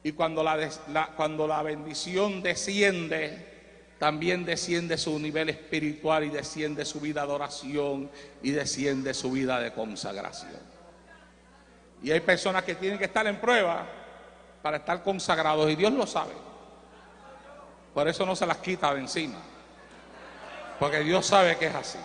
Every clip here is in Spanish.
Y cuando la bendición desciende, también desciende su nivel espiritual y desciende su vida de oración y desciende su vida de consagración. Y hay personas que tienen que estar en prueba para estar consagrados y Dios lo sabe. Por eso no se las quita de encima, porque Dios sabe que es así.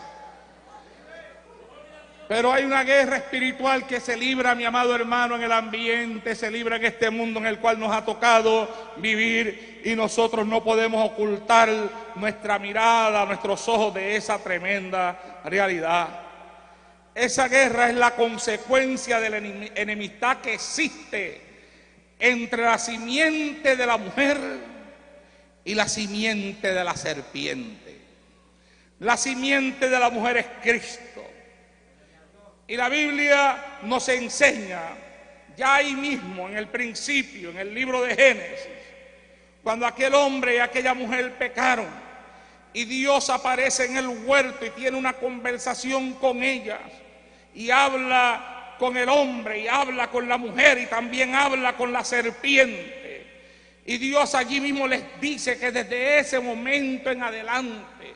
Pero hay una guerra espiritual que se libra, mi amado hermano, en el ambiente, se libra en este mundo en el cual nos ha tocado vivir, y nosotros no podemos ocultar nuestra mirada, nuestros ojos de esa tremenda realidad. Esa guerra es la consecuencia de la enemistad que existe entre la simiente de la mujer y la simiente de la serpiente. La simiente de la mujer es Cristo. Y la Biblia nos enseña, ya ahí mismo, en el principio, en el libro de Génesis, cuando aquel hombre y aquella mujer pecaron, y Dios aparece en el huerto y tiene una conversación con ellas, y habla con el hombre, y habla con la mujer, y también habla con la serpiente. Y Dios allí mismo les dice que desde ese momento en adelante,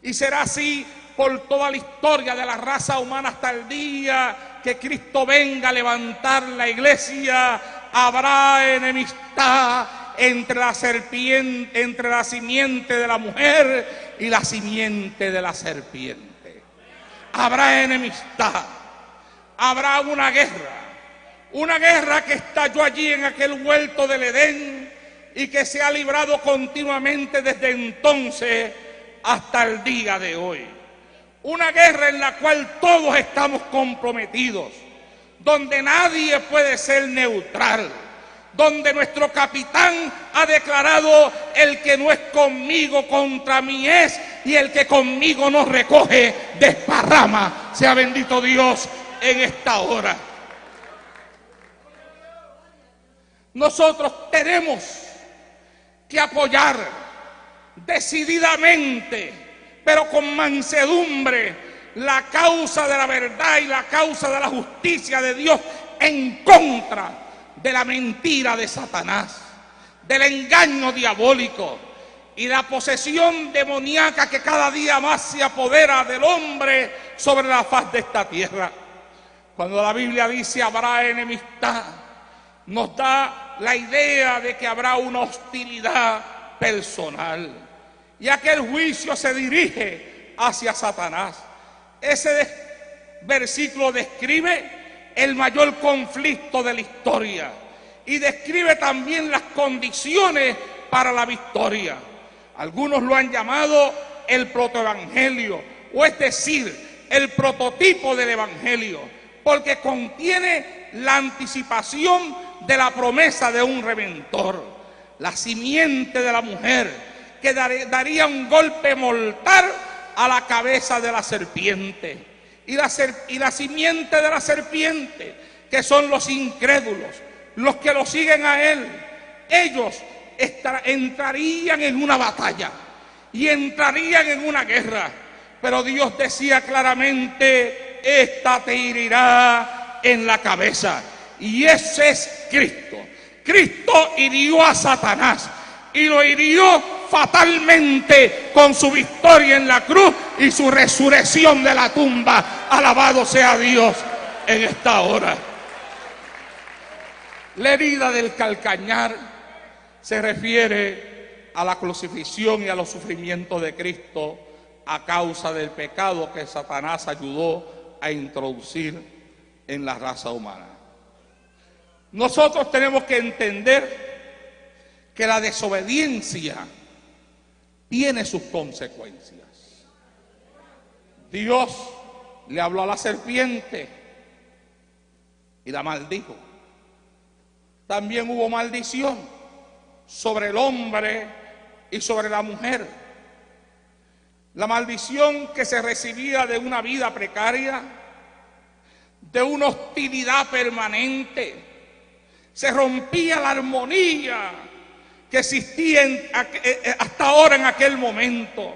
y será así por toda la historia de la raza humana hasta el día que Cristo venga a levantar la iglesia, habrá enemistad entre la serpiente, entre la simiente de la mujer y la simiente de la serpiente. Habrá enemistad, habrá una guerra que estalló allí en aquel huerto del Edén y que se ha librado continuamente desde entonces hasta el día de hoy. Una guerra en la cual todos estamos comprometidos, donde nadie puede ser neutral, donde nuestro capitán ha declarado: el que no es conmigo contra mí es, y el que conmigo no recoge desparrama. Sea bendito Dios en esta hora. Nosotros tenemos que apoyar decididamente, pero con mansedumbre, la causa de la verdad y la causa de la justicia de Dios en contra de la mentira de Satanás, del engaño diabólico y la posesión demoníaca que cada día más se apodera del hombre sobre la faz de esta tierra. Cuando la Biblia dice habrá enemistad, nos da la idea de que habrá una hostilidad personal. Y aquel juicio se dirige hacia Satanás. Ese versículo describe el mayor conflicto de la historia y describe también las condiciones para la victoria. Algunos lo han llamado el protoevangelio, o es decir, el prototipo del evangelio, porque contiene la anticipación de la promesa de un redentor, la simiente de la mujer, que daría un golpe mortal a la cabeza de la serpiente. Y la simiente de la serpiente, que son los incrédulos, los que lo siguen a él, ellos entrarían en una batalla y entrarían en una guerra. Pero Dios decía claramente: esta te herirá en la cabeza. Y ese es Cristo. Cristo hirió a Satanás y lo hirió fatalmente con su victoria en la cruz y su resurrección de la tumba. Alabado sea Dios en esta hora. La herida del calcañar se refiere a la crucifixión y a los sufrimientos de Cristo a causa del pecado que Satanás ayudó a introducir en la raza humana. Nosotros tenemos que entender que la desobediencia tiene sus consecuencias. Dios le habló a la serpiente y la maldijo. También hubo maldición sobre el hombre y sobre la mujer. La maldición que se recibía de una vida precaria, de una hostilidad permanente. Se rompía la armonía que existía hasta ahora en aquel momento,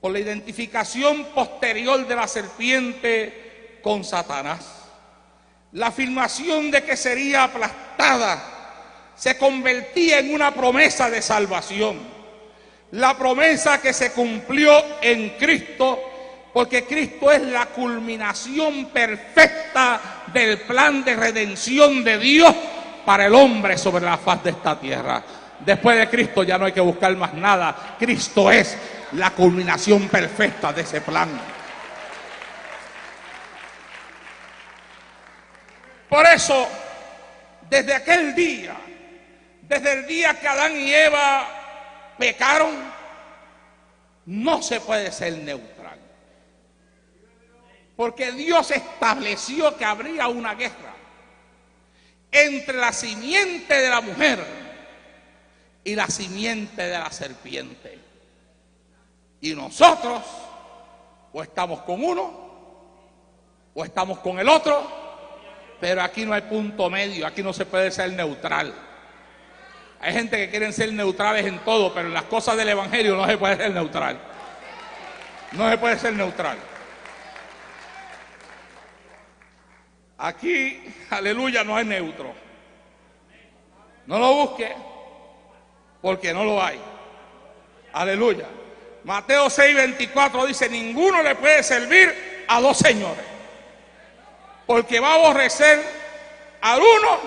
por la identificación posterior de la serpiente con Satanás. La afirmación de que sería aplastada se convertía en una promesa de salvación. La promesa que se cumplió en Cristo, porque Cristo es la culminación perfecta del plan de redención de Dios para el hombre sobre la faz de esta tierra. Después de Cristo ya no hay que buscar más nada. Cristo es la culminación perfecta de ese plan. Por eso, desde aquel día, desde el día que Adán y Eva pecaron, no se puede ser neutral. Porque Dios estableció que habría una guerra entre la simiente de la mujer y la simiente de la serpiente. Y nosotros o estamos con uno o estamos con el otro, pero aquí no hay punto medio, aquí no se puede ser neutral. Hay gente que quieren ser neutrales en todo, pero en las cosas del evangelio no se puede ser neutral. No se puede ser neutral. Aquí, aleluya, no hay neutro. No lo busque, porque no lo hay. Aleluya. Mateo 6:24 dice: ninguno le puede servir a dos señores, porque va a aborrecer al uno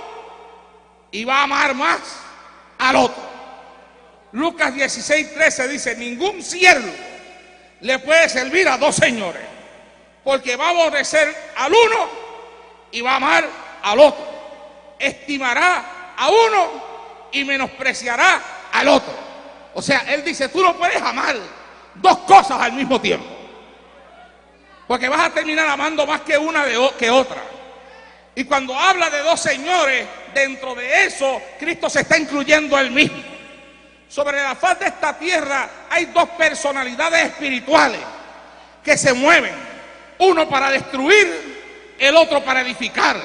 y va a amar más al otro. Lucas 16:13 dice: ningún siervo le puede servir a dos señores, porque va a aborrecer al uno y va a amar al otro. Estimará a uno y menospreciará al otro. O sea, él dice: tú no puedes amar dos cosas al mismo tiempo, porque vas a terminar amando más que una que otra. Y cuando habla de dos señores, dentro de eso Cristo se está incluyendo él mismo. Sobre la faz de esta tierra hay dos personalidades espirituales que se mueven, uno para destruir, el otro para edificar,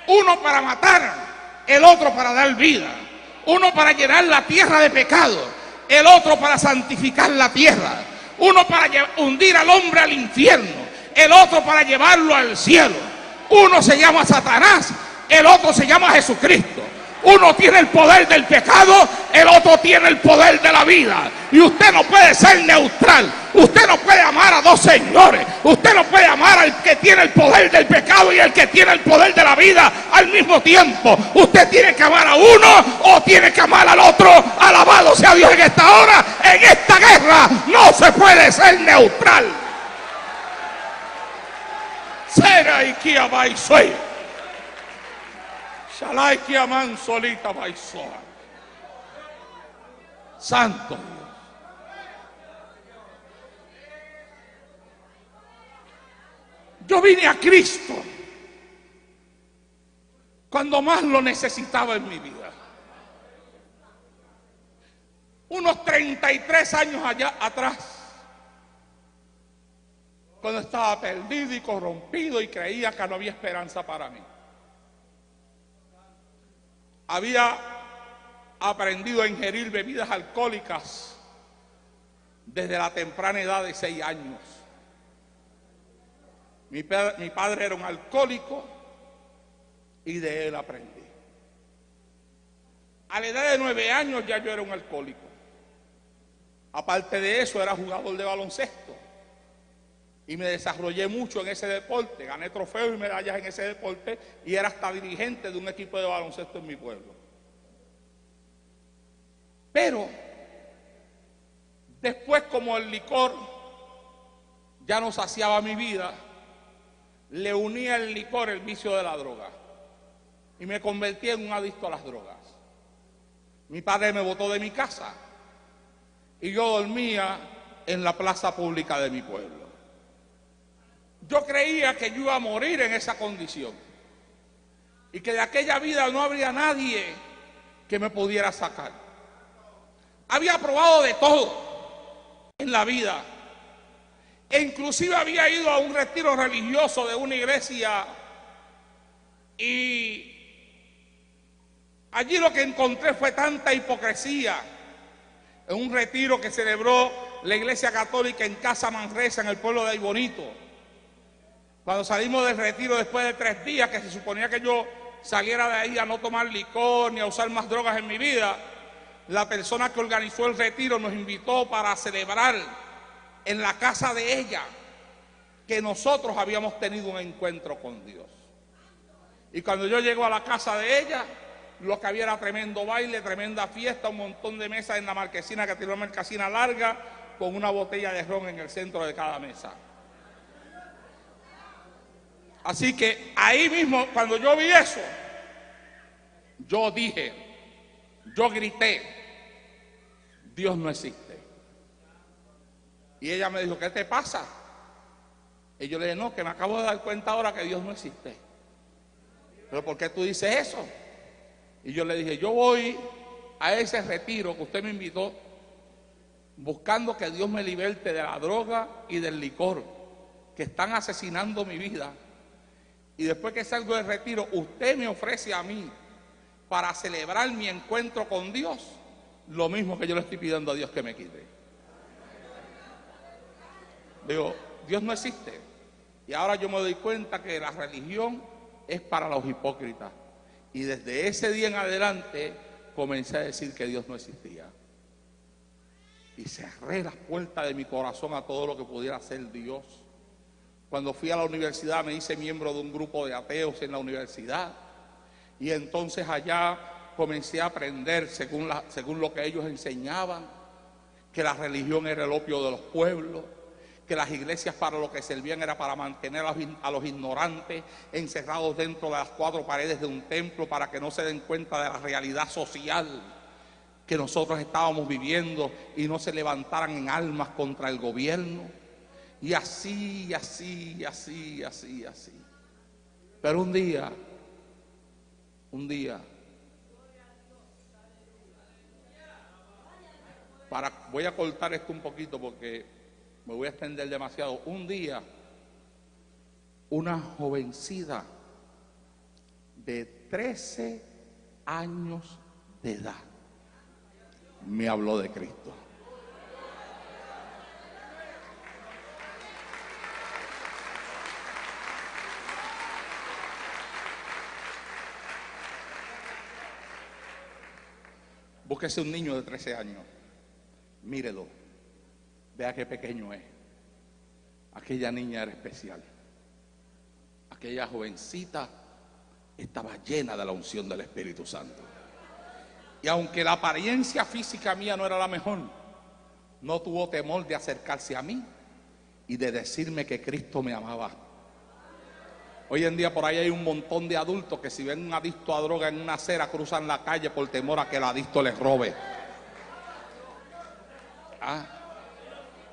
uno para matar, el otro para dar vida, uno para llenar la tierra de pecado, el otro para santificar la tierra, uno para hundir al hombre al infierno, el otro para llevarlo al cielo. Uno se llama Satanás, el otro se llama Jesucristo. Uno tiene el poder del pecado, el otro tiene el poder de la vida. Y usted no puede ser neutral. Usted no puede amar a dos señores. Usted no puede amar al que tiene el poder del pecado y al que tiene el poder de la vida al mismo tiempo. Usted tiene que amar a uno o tiene que amar al otro. Alabado sea Dios en esta hora. En esta guerra no se puede ser neutral. Será y que abaixoy. Shalai que aman solita baisoa. Santo Dios. Yo vine a Cristo cuando más lo necesitaba en mi vida. Unos 33 años allá atrás, cuando estaba perdido y corrompido y creía que no había esperanza para mí. Había aprendido a ingerir bebidas alcohólicas desde la temprana edad de 6 años. Mi padre era un alcohólico y de él aprendí. A la edad de 9 años ya yo era un alcohólico. Aparte de eso, era jugador de baloncesto y me desarrollé mucho en ese deporte. Gané trofeos y medallas en ese deporte y era hasta dirigente de un equipo de baloncesto en mi pueblo. Pero después, como el licor ya no saciaba mi vida, le unía el licor el vicio de la droga y me convertí en un adicto a las drogas. Mi padre me botó de mi casa y yo dormía en la plaza pública de mi pueblo. Yo creía que yo iba a morir en esa condición y que de aquella vida no habría nadie que me pudiera sacar. Había probado de todo en la vida e inclusive había ido a un retiro religioso de una iglesia y allí lo que encontré fue tanta hipocresía. En un retiro que celebró la Iglesia Católica en Casa Manresa, en el pueblo de Aybonito. Cuando salimos del retiro después de 3 días, que se suponía que yo saliera de ahí a no tomar licor ni a usar más drogas en mi vida, la persona que organizó el retiro nos invitó para celebrar en la casa de ella que nosotros habíamos tenido un encuentro con Dios. Y cuando yo llego a la casa de ella, lo que había era tremendo baile, tremenda fiesta, un montón de mesas en la marquesina, que tiene una marquesina larga, con una botella de ron en el centro de cada mesa. Así que ahí mismo, cuando yo vi eso, yo dije, yo grité, Dios no existe. Y ella me dijo, ¿qué te pasa? Y yo le dije, no, que me acabo de dar cuenta ahora que Dios no existe. ¿Pero por qué tú dices eso? Y yo le dije, yo voy a ese retiro que usted me invitó buscando que Dios me liberte de la droga y del licor que están asesinando mi vida. Y después que salgo del retiro, usted me ofrece a mí para celebrar mi encuentro con Dios lo mismo que yo le estoy pidiendo a Dios que me quite. Digo, Dios no existe. Y ahora yo me doy cuenta que la religión es para los hipócritas. Y desde ese día en adelante comencé a decir que Dios no existía. Y cerré las puertas de mi corazón a todo lo que pudiera ser Dios. Cuando fui a la universidad me hice miembro de un grupo de ateos en la universidad. Y entonces allá comencé a aprender según lo que ellos enseñaban, que la religión era el opio de los pueblos, que las iglesias para lo que servían era para mantener a los ignorantes encerrados dentro de las cuatro paredes de un templo para que no se den cuenta de la realidad social que nosotros estábamos viviendo y no se levantaran en armas contra el gobierno. Y así, y así, y así, y así, y así. Pero un día, voy a cortar esto un poquito porque me voy a extender demasiado. Un día, una jovencita de 13 años de edad me habló de Cristo. Búsquese un niño de 13 años, mírelo, vea qué pequeño es. Aquella niña era especial. Aquella jovencita estaba llena de la unción del Espíritu Santo. Y aunque la apariencia física mía no era la mejor, no tuvo temor de acercarse a mí y de decirme que Cristo me amaba. Hoy en día por ahí hay un montón de adultos que si ven un adicto a droga en una acera cruzan la calle por temor a que el adicto les robe.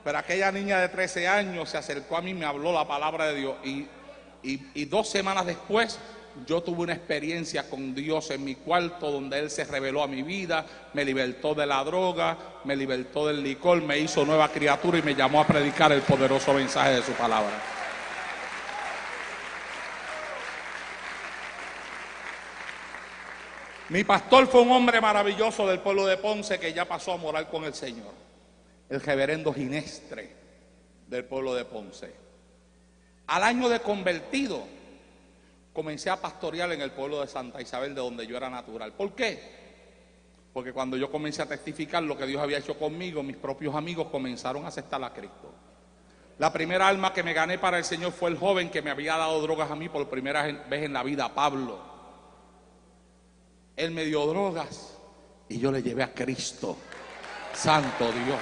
Pero aquella niña de 13 años se acercó a mí y me habló la palabra de Dios. Y 2 semanas después yo tuve una experiencia con Dios en mi cuarto donde Él se reveló a mi vida, me libertó de la droga, me libertó del licor, me hizo nueva criatura y me llamó a predicar el poderoso mensaje de su palabra. Mi pastor fue un hombre maravilloso del pueblo de Ponce que ya pasó a morar con el Señor, el reverendo Ginestre del pueblo de Ponce. Al año de convertido, comencé a pastorear en el pueblo de Santa Isabel, de donde yo era natural. ¿Por qué? Porque cuando yo comencé a testificar lo que Dios había hecho conmigo, mis propios amigos comenzaron a aceptar a Cristo. La primera alma que me gané para el Señor fue el joven que me había dado drogas a mí por primera vez en la vida, Pablo. Él me dio drogas y yo le llevé a Cristo. Santo Dios.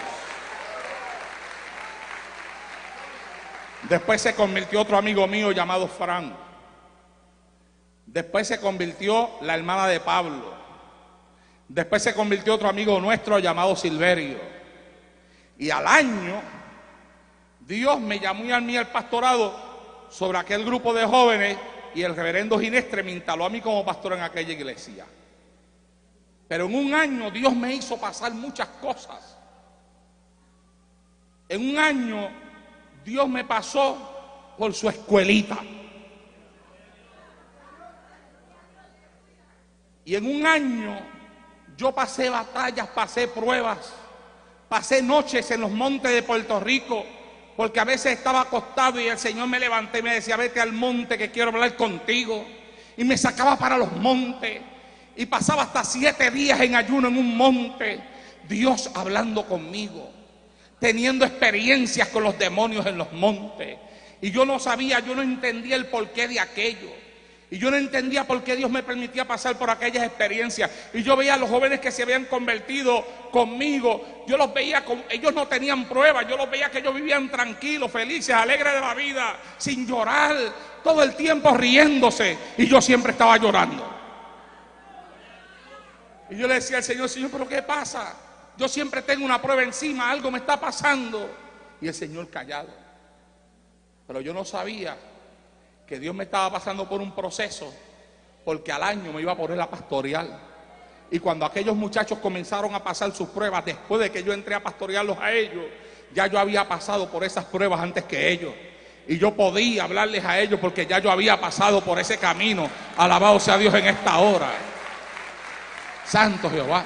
Después se convirtió otro amigo mío llamado Fran. Después se convirtió la hermana de Pablo. Después se convirtió otro amigo nuestro llamado Silverio. Y al año, Dios me llamó a mí al pastorado sobre aquel grupo de jóvenes y el reverendo Ginestre me instaló a mí como pastor en aquella iglesia. Pero en un año Dios me hizo pasar muchas cosas. En un año Dios me pasó por su escuelita. Y en un año yo pasé batallas, pasé pruebas, pasé noches en los montes de Puerto Rico, porque a veces estaba acostado y el Señor me levanté y me decía, vete al monte que quiero hablar contigo. y me sacaba para los montes y pasaba hasta 7 días en ayuno en un monte. Dios hablando conmigo, teniendo experiencias con los demonios en los montes. Y yo no sabía, yo no entendía el porqué de aquello. Y yo no entendía por qué Dios me permitía pasar por aquellas experiencias. Y yo veía a los jóvenes que se habían convertido conmigo. Yo los veía, ellos no tenían pruebas. Yo los veía que ellos vivían tranquilos, felices, alegres de la vida, sin llorar, todo el tiempo riéndose. Y yo siempre estaba llorando. Y yo le decía al Señor, Señor, ¿pero qué pasa? Yo siempre tengo una prueba encima, algo me está pasando. Y el Señor callado. Pero yo no sabía que Dios me estaba pasando por un proceso, porque al año me iba a poner a pastorear. Y cuando aquellos muchachos comenzaron a pasar sus pruebas, después de que yo entré a pastorearlos a ellos, ya yo había pasado por esas pruebas antes que ellos. Y yo podía hablarles a ellos porque ya yo había pasado por ese camino. Alabado sea Dios en esta hora. Santo Jehová.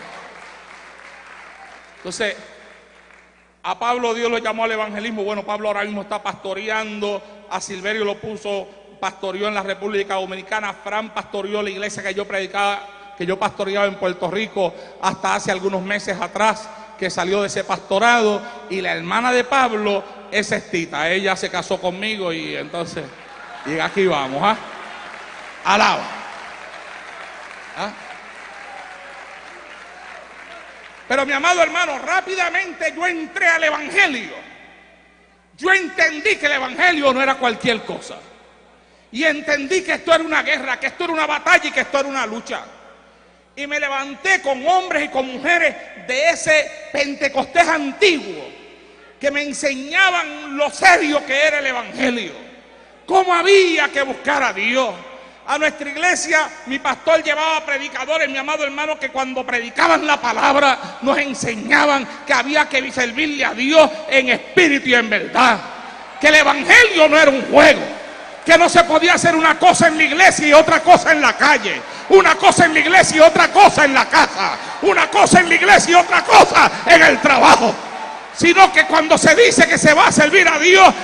Entonces, a Pablo Dios lo llamó al evangelismo. Bueno, Pablo ahora mismo está pastoreando. A Silverio lo puso, pastoreó en la República Dominicana. Fran pastoreó la iglesia que yo predicaba, que yo pastoreaba en Puerto Rico hasta hace algunos meses atrás, que salió de ese pastorado. Y la hermana de Pablo es Estita. Ella se casó conmigo y entonces, y aquí vamos, ¿ah? Alaba. ¿Ah? Pero mi amado hermano, rápidamente yo entré al evangelio. Yo entendí que el evangelio no era cualquier cosa. Y entendí que esto era una guerra, que esto era una batalla y que esto era una lucha. Y me levanté con hombres y con mujeres de ese Pentecostés antiguo, que me enseñaban lo serio que era el evangelio, cómo había que buscar a Dios. A nuestra iglesia, mi pastor llevaba predicadores, mi amado hermano, que cuando predicaban la palabra nos enseñaban que había que servirle a Dios en espíritu y en verdad. Que el evangelio no era un juego, que no se podía hacer una cosa en la iglesia y otra cosa en la calle, una cosa en la iglesia y otra cosa en la casa, una cosa en la iglesia y otra cosa en el trabajo. Sino que cuando se dice que se va a servir a Dios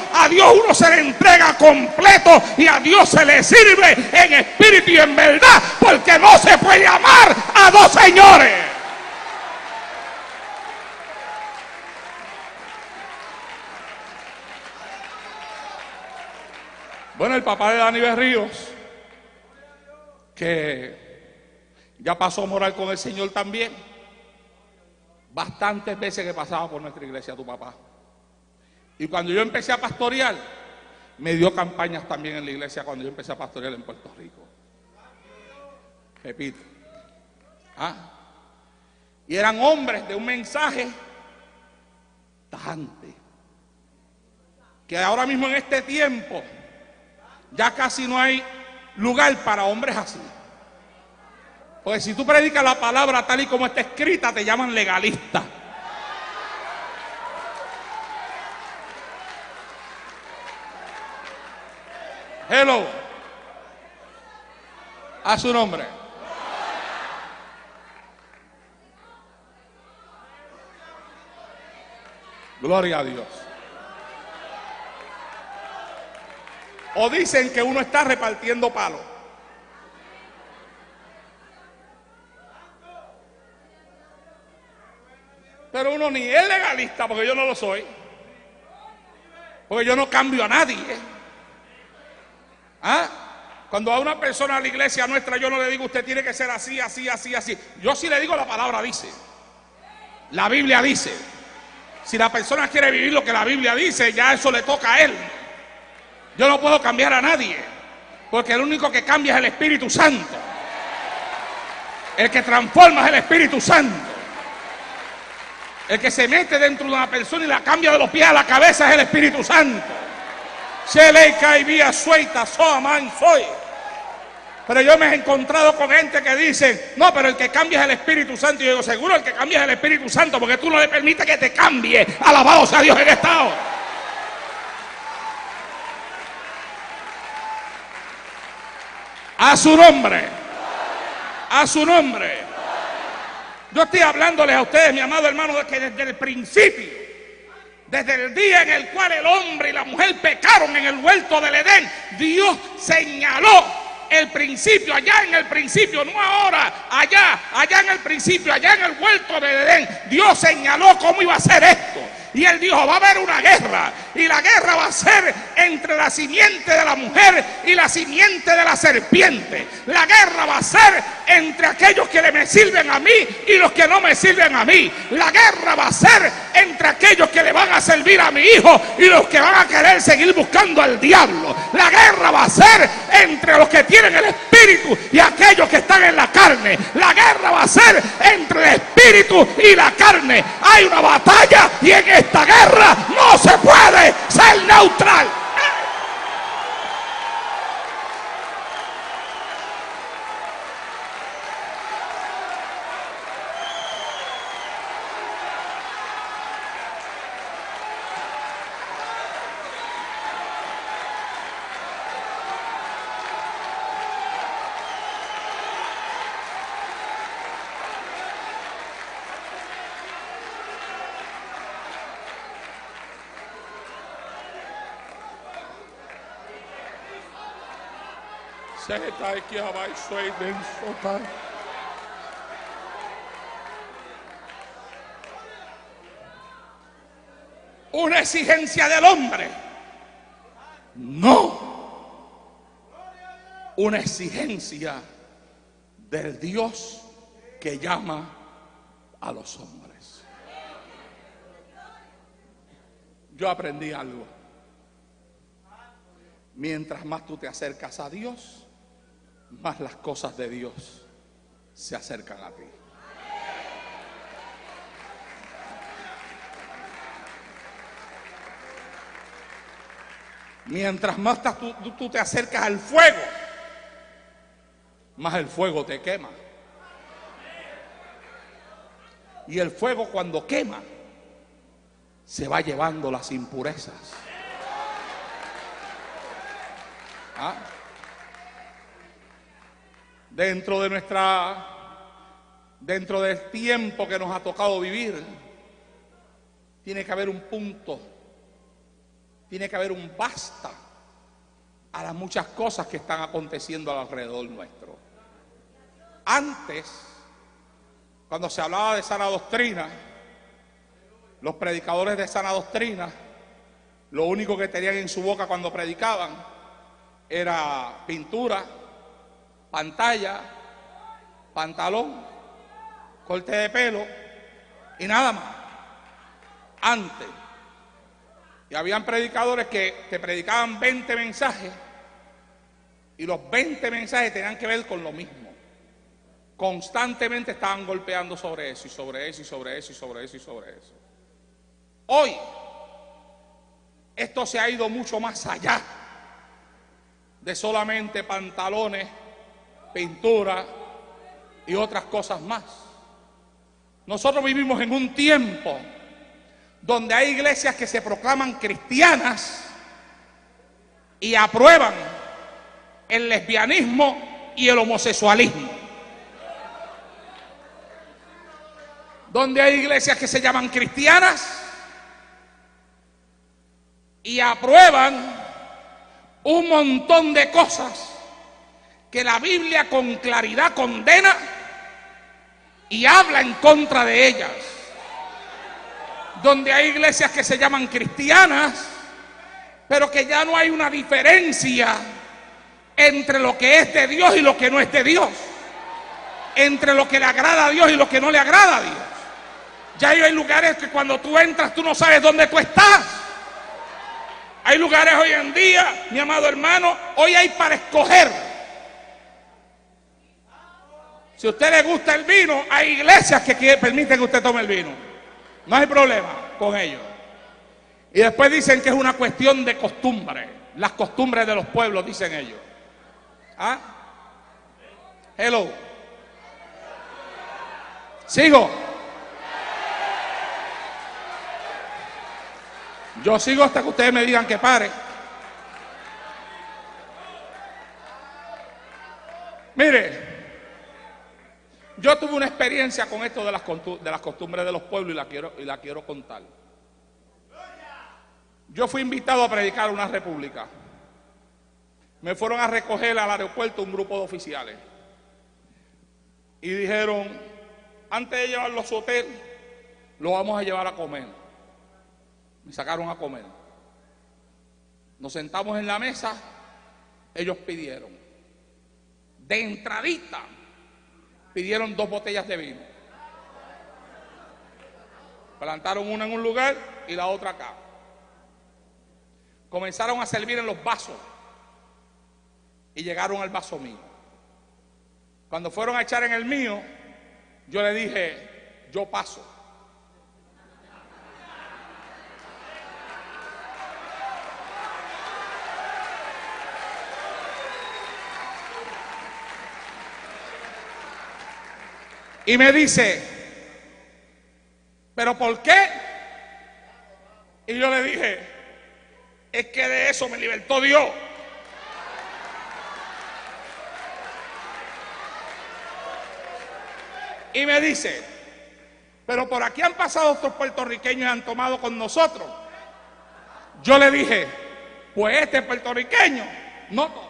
uno se le entrega completo y a Dios se le sirve en espíritu y en verdad, porque no se puede amar a dos señores. Bueno, el papá de Dani Berríos, que ya pasó a morar con el Señor también, bastantes veces que pasaba por nuestra iglesia tu papá. Y cuando yo empecé a pastorear, me dio campañas también en la iglesia cuando yo empecé a pastorear en Puerto Rico. Repito. ¿Ah? Y eran hombres de un mensaje tajante. Que ahora mismo en este tiempo ya casi no hay lugar para hombres así. Porque si tú predicas la palabra tal y como está escrita, te llaman legalista. Hello. A su nombre. Gloria a Dios. O dicen que uno está repartiendo palos. Pero uno ni es legalista, porque yo no lo soy. Porque yo no cambio a nadie. ¿Ah? Cuando a una persona a la iglesia nuestra yo no le digo usted tiene que ser así, así, así, así. Yo sí le digo la palabra dice. La Biblia dice. Si la persona quiere vivir lo que la Biblia dice, ya eso le toca a él. Yo no puedo cambiar a nadie, porque el único que cambia es el Espíritu Santo. El que transforma es el Espíritu Santo. El que se mete dentro de una persona y la cambia de los pies a la cabeza es el Espíritu Santo. Se le cae vía suelta, soy. Pero yo me he encontrado con gente que dice, no, pero el que cambia es el Espíritu Santo. Y yo digo, seguro el que cambia es el Espíritu Santo, porque tú no le permites que te cambie. Alabado sea Dios en esta hora. A su nombre. A su nombre. Yo estoy hablándoles a ustedes, mi amado hermano, de que desde el principio, desde el día en el cual el hombre y la mujer pecaron en el huerto del Edén, Dios señaló el principio, allá en el principio, no ahora, allá en el principio, allá en el huerto de Edén, Dios señaló cómo iba a ser esto. Y Él dijo, va a haber una guerra, y la guerra va a ser entre la simiente de la mujer y la simiente de la serpiente. La guerra va a ser entre aquellos que me sirven a mí y los que no me sirven a mí. La guerra va a ser entre aquellos que le van a servir a mi hijo y los que van a querer seguir buscando al diablo. La guerra va a ser entre los que tienen el espíritu y aquellos que están en la carne. La guerra va a ser entre el espíritu y la carne. Hay una batalla y en esta guerra no se puede ser neutral. Una exigencia del hombre, no, una exigencia del Dios que llama a los hombres. Yo aprendí algo. Mientras más tú te acercas a Dios, más las cosas de Dios se acercan a ti. Mientras más tú te acercas al fuego, más el fuego te quema. Y el fuego, cuando quema, se va llevando las impurezas. ¿Ah? Dentro del tiempo que nos ha tocado vivir, tiene que haber un punto, tiene que haber un basta a las muchas cosas que están aconteciendo alrededor nuestro. Antes, cuando se hablaba de sana doctrina, los predicadores de sana doctrina, lo único que tenían en su boca cuando predicaban era pintura, pantalla, pantalón, corte de pelo y nada más. Antes. Y habían predicadores que te predicaban 20 mensajes y los 20 mensajes tenían que ver con lo mismo. Constantemente estaban golpeando sobre eso y sobre eso y sobre eso y sobre eso y sobre eso. Hoy esto se ha ido mucho más allá de solamente pantalones, pintura y otras cosas más. Nosotros vivimos en un tiempo donde hay iglesias que se proclaman cristianas y aprueban el lesbianismo y el homosexualismo. Donde hay iglesias que se llaman cristianas y aprueban un montón de cosas que la Biblia con claridad condena y habla en contra de ellas. Donde hay iglesias que se llaman cristianas, pero que ya no hay una diferencia entre lo que es de Dios y lo que no es de Dios, entre lo que le agrada a Dios y lo que no le agrada a Dios. Ya hay lugares que cuando tú entras tú no sabes dónde tú estás. Hay lugares hoy en día, mi amado hermano, hoy hay para escoger. Si a usted le gusta el vino, hay iglesias que permiten que usted tome el vino. No hay problema con ello. Y después dicen que es una cuestión de costumbre. Las costumbres de los pueblos, dicen ellos. ¿Ah? Hello. ¿Sigo? Yo sigo hasta que ustedes me digan que pare. Mire, yo tuve una experiencia con esto de las costumbres de los pueblos y la quiero contar. Yo fui invitado a predicar una república. me fueron a recoger al aeropuerto un grupo de oficiales. Y dijeron, antes de llevarlo a su hotel, lo vamos a llevar a comer. Me sacaron a comer. Nos sentamos en la mesa, ellos pidieron. De entradita, pidieron 2 botellas de vino. Plantaron una en un lugar y la otra acá. Comenzaron a servir en los vasos y llegaron al vaso mío. Cuando fueron a echar en el mío, yo le dije, yo paso. Y me dice, ¿pero por qué? Y yo le dije, es que de eso me libertó Dios. Y me dice, pero por aquí han pasado otros puertorriqueños y han tomado con nosotros. Yo le dije, pues este puertorriqueño no toma.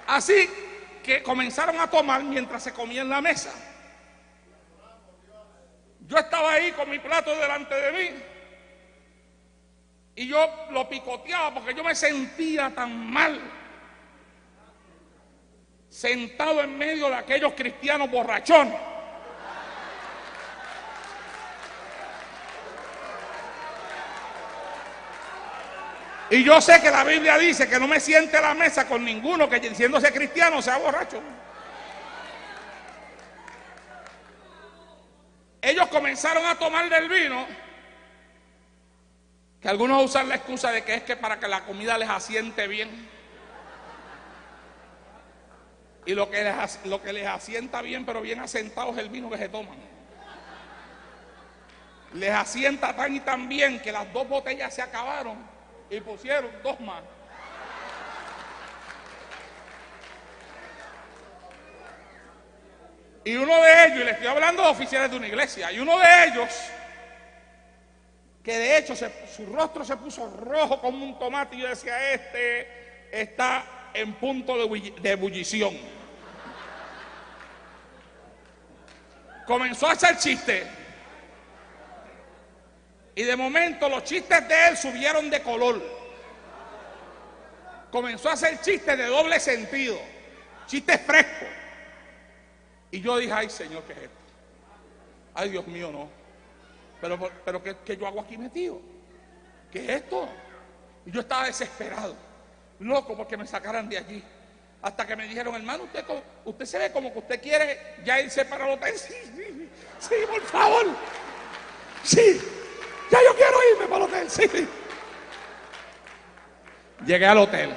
Así que comenzaron a tomar mientras se comía en la mesa. Yo estaba ahí con mi plato delante de mí y yo lo picoteaba porque yo me sentía tan mal, sentado en medio de aquellos cristianos borrachones. Y yo sé que la Biblia dice que no me siente a la mesa con ninguno que diciéndose cristiano sea borracho. Ellos comenzaron a tomar del vino, que algunos usan la excusa de que es que para que la comida les asiente bien. Y lo que les asienta bien, pero bien asentado, es el vino que se toman. Les asienta tan y tan bien que las 2 botellas se acabaron y pusieron 2 más. Y uno de ellos, y le estoy hablando de oficiales de una iglesia, y uno de ellos, que de hecho su rostro se puso rojo como un tomate, y yo decía, este está en punto de ebullición. Comenzó a hacer chistes. Y de momento los chistes de él subieron de color. Comenzó a hacer chistes de doble sentido, chistes frescos. Y yo dije, ay Señor, ¿qué es esto? Ay Dios mío, no. Pero ¿qué yo hago aquí metido? ¿Qué es esto? Y yo estaba desesperado, loco porque me sacaran de allí. Hasta que me dijeron, hermano, usted se ve como que usted quiere ya irse para el hotel. Sí, por favor. Sí. Ya yo quiero irme para el hotel, sí. Llegué al hotel,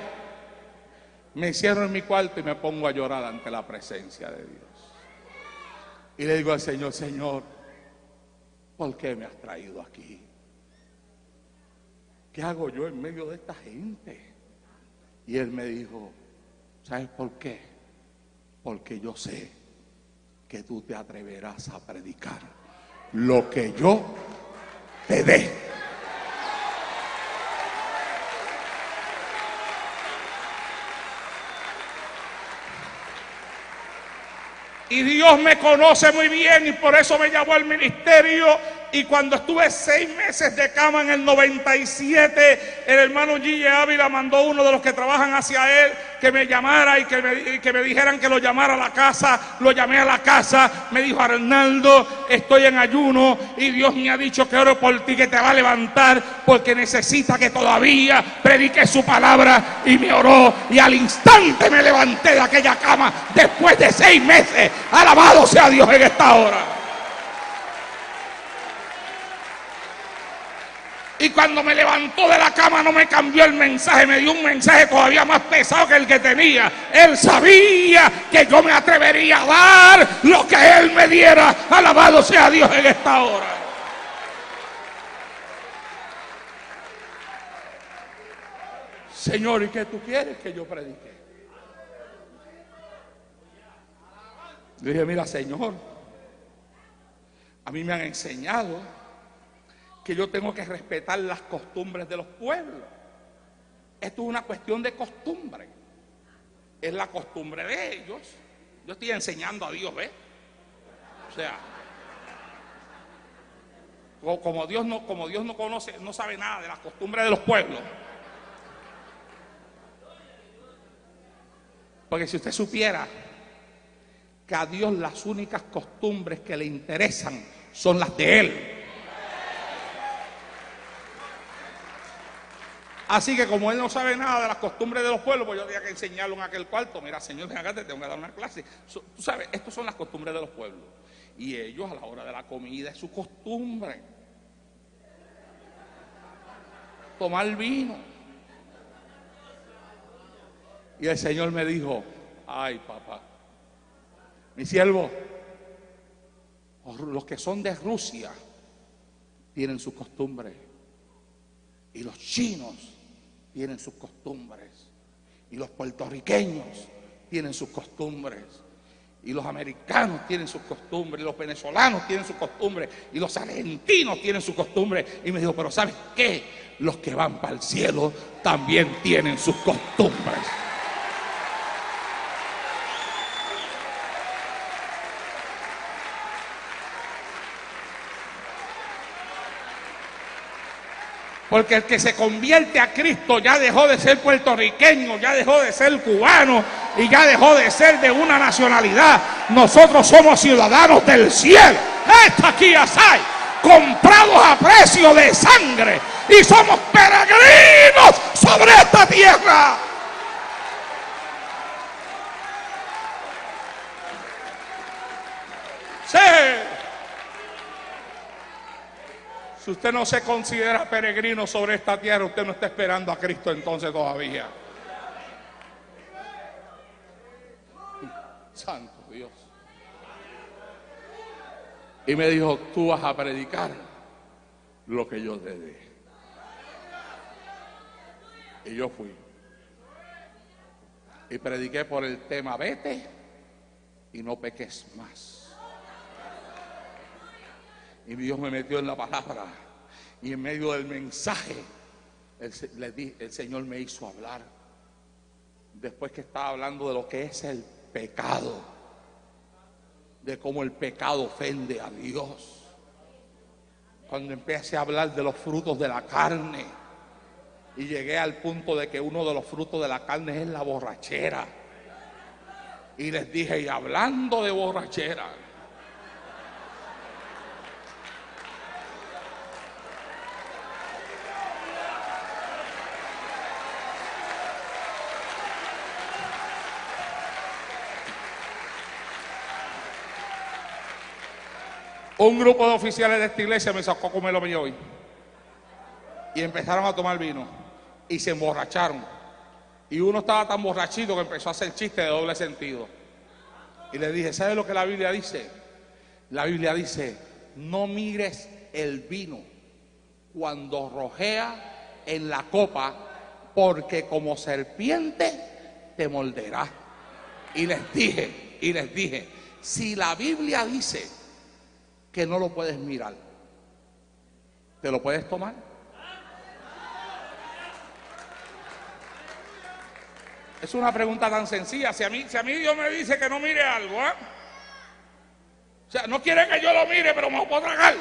me encierro en mi cuarto y me pongo a llorar ante la presencia de Dios. Y le digo al Señor, Señor, ¿por qué me has traído aquí? ¿Qué hago yo en medio de esta gente? Y Él me dijo, ¿sabes por qué? Porque yo sé que tú te atreverás a predicar lo que yo te dé. Y Dios me conoce muy bien y por eso me llamó al ministerio. Y cuando estuve 6 meses de cama en el 97, el hermano Gille Ávila mandó uno de los que trabajan hacia él que me llamara y que me dijeran que lo llamara a la casa. Lo llamé a la casa, me dijo, Arnaldo, estoy en ayuno y Dios me ha dicho que oro por ti, que te va a levantar porque necesita que todavía predique su palabra. Y me oró y al instante me levanté de aquella cama después de 6 meses. Alabado sea Dios en esta hora. Y cuando me levantó de la cama no me cambió el mensaje, me dio un mensaje todavía más pesado que el que tenía. Él sabía que yo me atrevería a dar lo que Él me diera. Alabado sea Dios en esta hora. Señor, ¿y qué tú quieres que yo predique? Le dije, mira, Señor, A mí me han enseñado que yo tengo que respetar las costumbres de los pueblos. Esto es una cuestión de costumbre. Es la costumbre de ellos. Yo estoy enseñando a Dios, ¿ves? O sea, como Dios no conoce, no sabe nada de las costumbres de los pueblos. Porque si usted supiera que a Dios las únicas costumbres que le interesan son las de Él. Así que como Él no sabe nada de las costumbres de los pueblos, pues yo tenía que enseñarlo en aquel cuarto. Mira, Señor, ven acá, te tengo que dar una clase. Tú sabes, estas son las costumbres de los pueblos. Y ellos a la hora de la comida es su costumbre tomar vino. Y el Señor me dijo: ay, papá, mi siervo, los que son de Rusia tienen sus costumbres, y los chinos tienen sus costumbres, y los puertorriqueños tienen sus costumbres, y los americanos tienen sus costumbres, y los venezolanos tienen sus costumbres, y los argentinos tienen sus costumbres. Y me dijo: pero ¿sabes qué? Los que van para el cielo también tienen sus costumbres. Porque el que se convierte a Cristo ya dejó de ser puertorriqueño, ya dejó de ser cubano y ya dejó de ser de una nacionalidad. Nosotros somos ciudadanos del cielo. Esta aquí asai, comprados a precio de sangre, y somos peregrinos sobre esta tierra. Sí. Si usted no se considera peregrino sobre esta tierra, usted no está esperando a Cristo entonces todavía. Santo Dios. Y me dijo: tú vas a predicar lo que yo te dé. Y yo fui. Y prediqué por el tema: vete y no peques más. Y Dios me metió en la palabra, y en medio del mensaje el Señor me hizo hablar. Después que estaba hablando de lo que es el pecado, de cómo el pecado ofende a Dios. Cuando empecé a hablar de los frutos de la carne, y llegué al punto de que uno de los frutos de la carne es la borrachera, y les dije: y hablando de borrachera, un grupo de oficiales de esta iglesia me sacó a comer lo mío hoy. Y empezaron a tomar vino. Y se emborracharon. Y uno estaba tan borrachito que empezó a hacer chistes de doble sentido. Y le dije: ¿sabes lo que la Biblia dice? La Biblia dice: no mires el vino cuando rojea en la copa, porque como serpiente te morderá. Y les dije, si la Biblia dice que no lo puedes mirar, ¿te lo puedes tomar? Es una pregunta tan sencilla. Si a mí Dios me dice que no mire algo, o sea, no quiere que yo lo mire, pero me lo puedo tragar.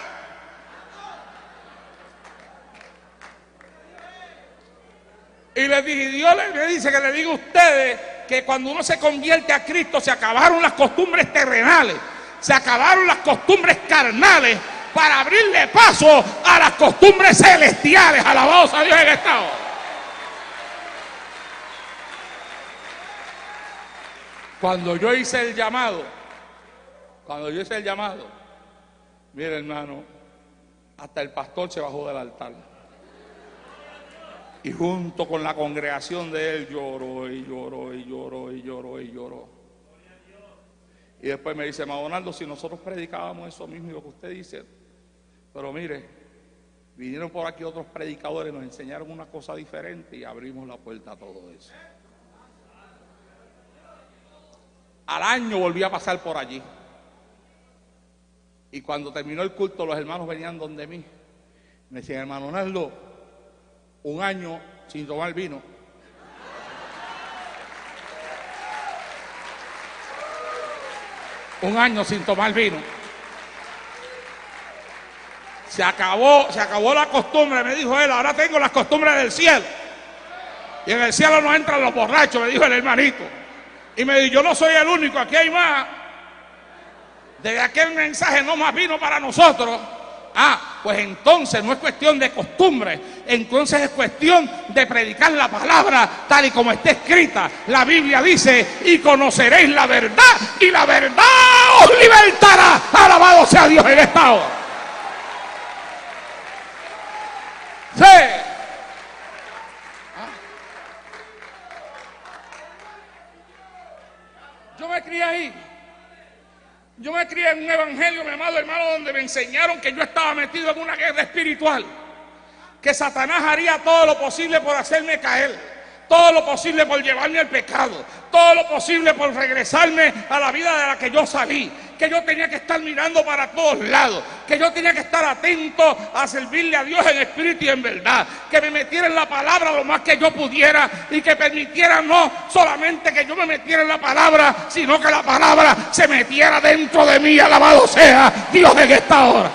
Y les dije: Dios le dice que le diga a ustedes que cuando uno se convierte a Cristo se acabaron las costumbres terrenales, se acabaron las costumbres carnales, para abrirle paso a las costumbres celestiales. Alabados a Dios en esta hora. Cuando yo hice el llamado, mire, hermano, hasta el pastor se bajó del altar. Y junto con la congregación de él lloró y lloró y lloró y lloró y lloró. Y después me dice: Madonaldo, si nosotros predicábamos eso mismo y lo que usted dice, pero mire, vinieron por aquí otros predicadores, nos enseñaron una cosa diferente y abrimos la puerta a todo eso. Al año volví a pasar por allí. Y cuando terminó el culto, los hermanos venían donde mí. Me decían, hermano Naldo, 1 año sin tomar vino. Un año sin tomar vino. Se acabó la costumbre, me dijo él, ahora tengo las costumbres del cielo. Y en el cielo no entran los borrachos, me dijo el hermanito. Y me dijo, yo no soy el único, aquí hay más. Desde aquel mensaje no más vino para nosotros. Pues entonces no es cuestión de costumbre, entonces es cuestión de predicar la palabra tal y como está escrita. La Biblia dice, y conoceréis la verdad, y la verdad os libertará. Alabado sea Dios en esta hora. Sí. Yo me crié ahí. Yo me crié en un evangelio, mi amado hermano, donde me enseñaron que yo estaba metido en una guerra espiritual, que Satanás haría todo lo posible por hacerme caer, todo lo posible por llevarme al pecado, todo lo posible por regresarme a la vida de la que yo salí, que yo tenía que estar mirando para todos lados, que yo tenía que estar atento a servirle a Dios en espíritu y en verdad, que me metiera en la palabra lo más que yo pudiera y que permitiera no solamente que yo me metiera en la palabra, sino que la palabra se metiera dentro de mí. Alabado sea Dios en esta hora.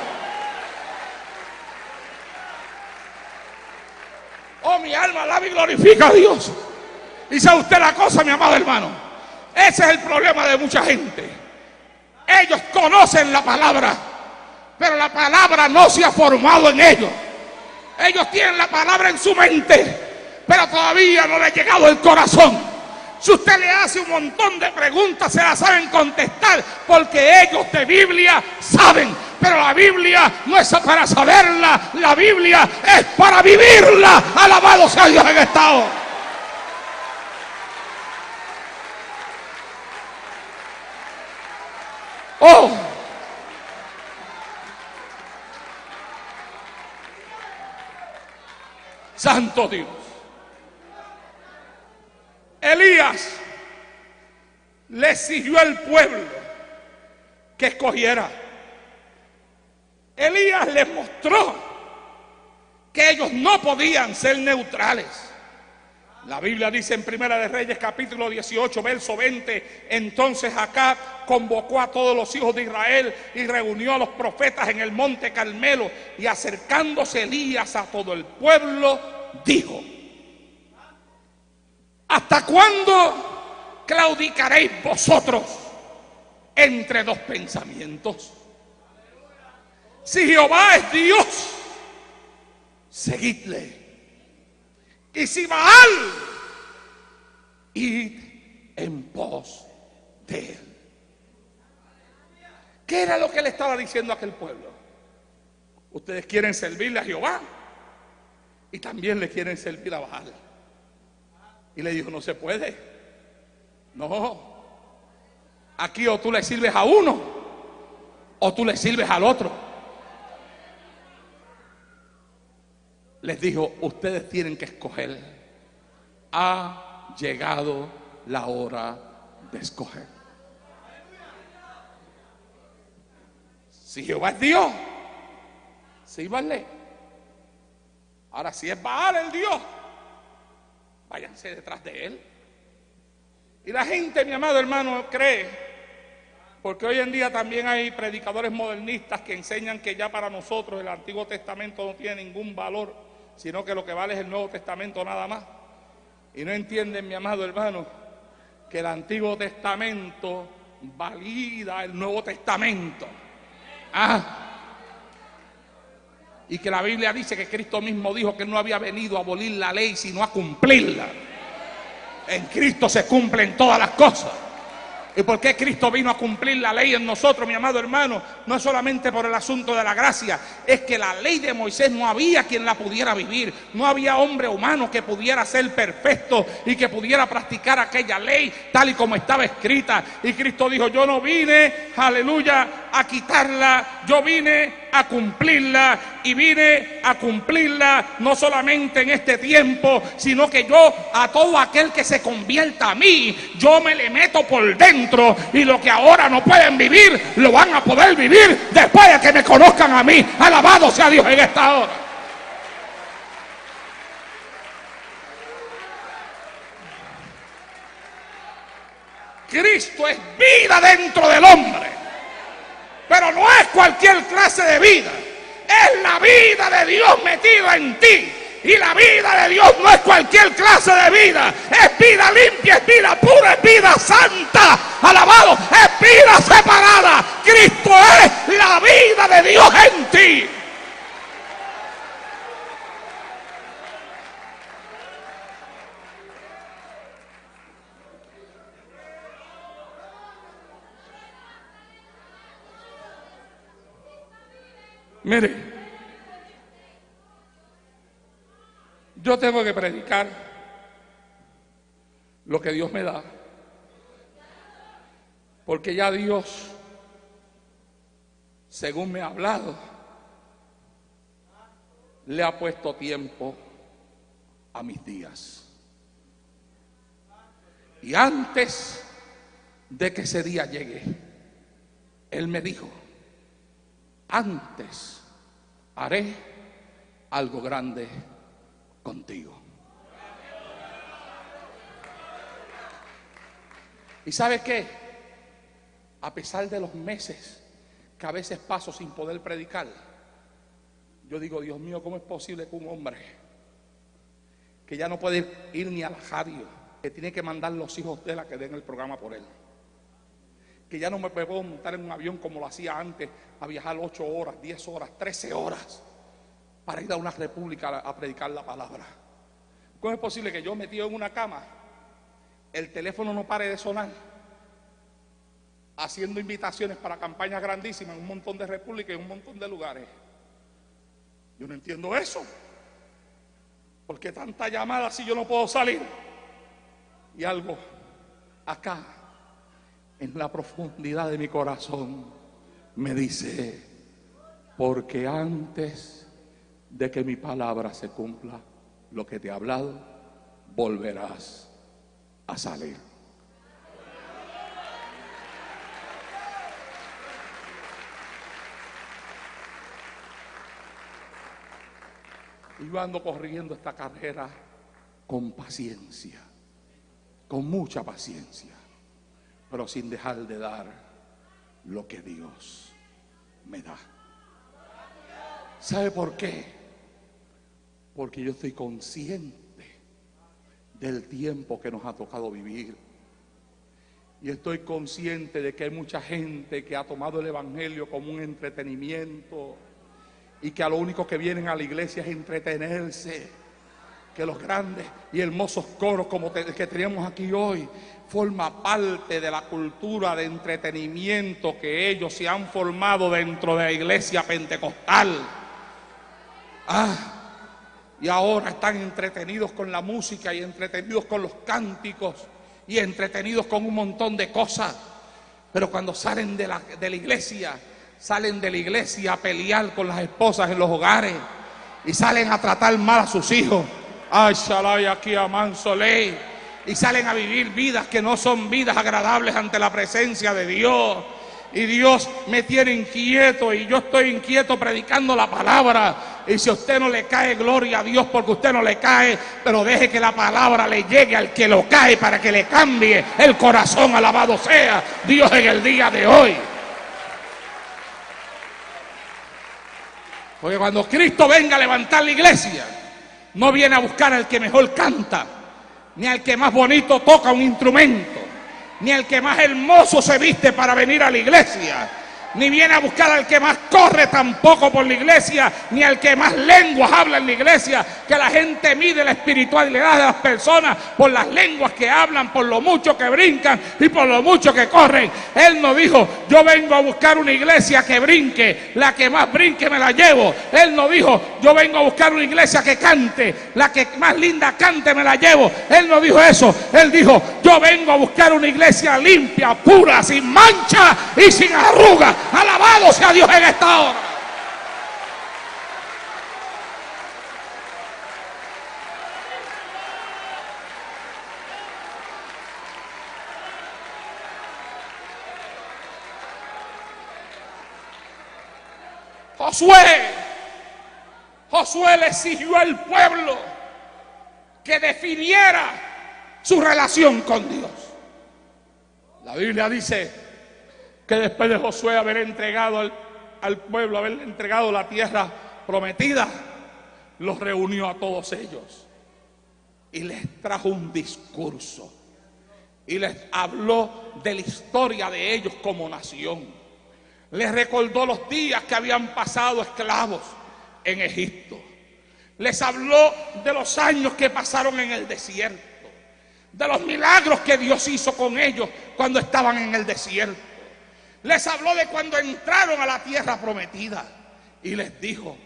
Oh, mi alma alaba y glorifica a Dios. Y sabe usted la cosa, mi amado hermano, ese es el problema de mucha gente. Ellos conocen la palabra, pero la palabra no se ha formado en ellos. Ellos tienen la palabra en su mente, pero todavía no le ha llegado el corazón. Si usted le hace un montón de preguntas, se las saben contestar, porque ellos de Biblia saben. Pero la Biblia no es para saberla, la Biblia es para vivirla. Alabado sea Dios en esta hora. Oh, santo Dios. Elías le exigió al pueblo que escogiera. Elías les mostró que ellos no podían ser neutrales. La Biblia dice en Primera de Reyes capítulo 18 verso 20, entonces Acab convocó a todos los hijos de Israel y reunió a los profetas en el monte Carmelo, y acercándose Elías a todo el pueblo dijo: ¿hasta cuándo claudicaréis vosotros entre dos pensamientos? Si Jehová es Dios, seguidle. Y si Baal, id en pos de él. ¿Qué era lo que le estaba diciendo a aquel pueblo? Ustedes quieren servirle a Jehová y también le quieren servir a Baal. Y le dijo: no se puede. No. Aquí o tú le sirves a uno o tú le sirves al otro. Les dijo: ustedes tienen que escoger. Ha llegado la hora de escoger. Si Jehová es Dios, sírvanle. Ahora, si es Baal el Dios, váyanse detrás de él. Y la gente, mi amado hermano, cree, porque hoy en día también hay predicadores modernistas que enseñan que ya para nosotros el Antiguo Testamento no tiene ningún valor, sino que lo que vale es el Nuevo Testamento nada más. Y no entienden, mi amado hermano, que el Antiguo Testamento valida el Nuevo Testamento. Y que la Biblia dice que Cristo mismo dijo que no había venido a abolir la ley, sino a cumplirla. En Cristo se cumplen todas las cosas. ¿Y por qué Cristo vino a cumplir la ley en nosotros, mi amado hermano? No es solamente por el asunto de la gracia, es que la ley de Moisés no había quien la pudiera vivir, no había hombre humano que pudiera ser perfecto y que pudiera practicar aquella ley tal y como estaba escrita. Y Cristo dijo: yo no vine, aleluya, a quitarla, yo vine a cumplirla, y vine a cumplirla no solamente en este tiempo, sino que yo a todo aquel que se convierta a mí, yo me le meto por dentro, y lo que ahora no pueden vivir, lo van a poder vivir después de que me conozcan a mí. Alabado sea Dios en esta hora. Cristo es vida dentro del hombre, pero no es cualquier clase de vida, es la vida de Dios metida en ti. Y la vida de Dios no es cualquier clase de vida, es vida limpia, es vida pura, es vida santa. Alabado, es vida separada. Cristo es la vida de Dios en ti. Mire, yo tengo que predicar lo que Dios me da, porque ya Dios, según me ha hablado, le ha puesto tiempo a mis días. Y antes de que ese día llegue, Él me dijo: antes haré algo grande contigo. ¿Y sabe qué? A pesar de los meses que a veces paso sin poder predicar, yo digo: Dios mío, ¿cómo es posible que un hombre que ya no puede ir ni a la radio, que tiene que mandar los hijos de él a que den el programa por él, que ya no me puedo montar en un avión como lo hacía antes, a viajar 8 horas, 10 horas, 13 horas para ir a una república a predicar la palabra? ¿Cómo es posible que yo, metido en una cama, el teléfono no pare de sonar, haciendo invitaciones para campañas grandísimas en un montón de repúblicas y en un montón de lugares? Yo no entiendo eso. ¿Por qué tanta llamada si yo no puedo salir? Y algo acá, en la profundidad de mi corazón, me dice: porque antes de que mi palabra se cumpla, lo que te he hablado, volverás a salir. Y yo ando corriendo esta carrera con paciencia, con mucha paciencia, pero sin dejar de dar lo que Dios me da. ¿Sabe por qué? Porque yo estoy consciente del tiempo que nos ha tocado vivir. Y estoy consciente de que hay mucha gente que ha tomado el evangelio como un entretenimiento y que a lo único que vienen a la iglesia es entretenerse. Que los grandes y hermosos coros como que tenemos aquí hoy forma parte de la cultura de entretenimiento que ellos se han formado dentro de la iglesia pentecostal. Y ahora están entretenidos con la música y entretenidos con los cánticos y entretenidos con un montón de cosas. Pero cuando salen de la iglesia, salen de la iglesia a pelear con las esposas en los hogares y salen a tratar mal a sus hijos. Ay, shalai aquí a Mansoley. Y salen a vivir vidas que no son vidas agradables ante la presencia de Dios. Y Dios me tiene inquieto y yo estoy inquieto predicando la palabra. Y si a usted no le cae, gloria a Dios porque usted no le cae, pero deje que la palabra le llegue al que lo cae para que le cambie el corazón. Alabado sea Dios en el día de hoy. Porque cuando Cristo venga a levantar la iglesia, no viene a buscar al que mejor canta, ni al que más bonito toca un instrumento, ni al que más hermoso se viste para venir a la iglesia, ni viene a buscar al que más corre tampoco por la iglesia, ni al que más lenguas habla en la iglesia, que la gente mide la espiritualidad de las personas por las lenguas que hablan, por lo mucho que brincan y por lo mucho que corren. Él no dijo: yo vengo a buscar una iglesia que brinque, la que más brinque me la llevo. Él no dijo: yo vengo a buscar una iglesia que cante, la que más linda cante me la llevo. Él no dijo eso. Él dijo: yo vengo a buscar una iglesia limpia, pura, sin mancha y sin arruga. Alabado sea Dios en esta hora. Josué le exigió al pueblo que definiera su relación con Dios. La Biblia dice que después de Josué haber entregado al pueblo, haber entregado la tierra prometida, los reunió a todos ellos y les trajo un discurso y les habló de la historia de ellos como nación. Les recordó los días que habían pasado esclavos en Egipto. Les habló de los años que pasaron en el desierto, de los milagros que Dios hizo con ellos cuando estaban en el desierto. Les habló de cuando entraron a la tierra prometida y les dijo: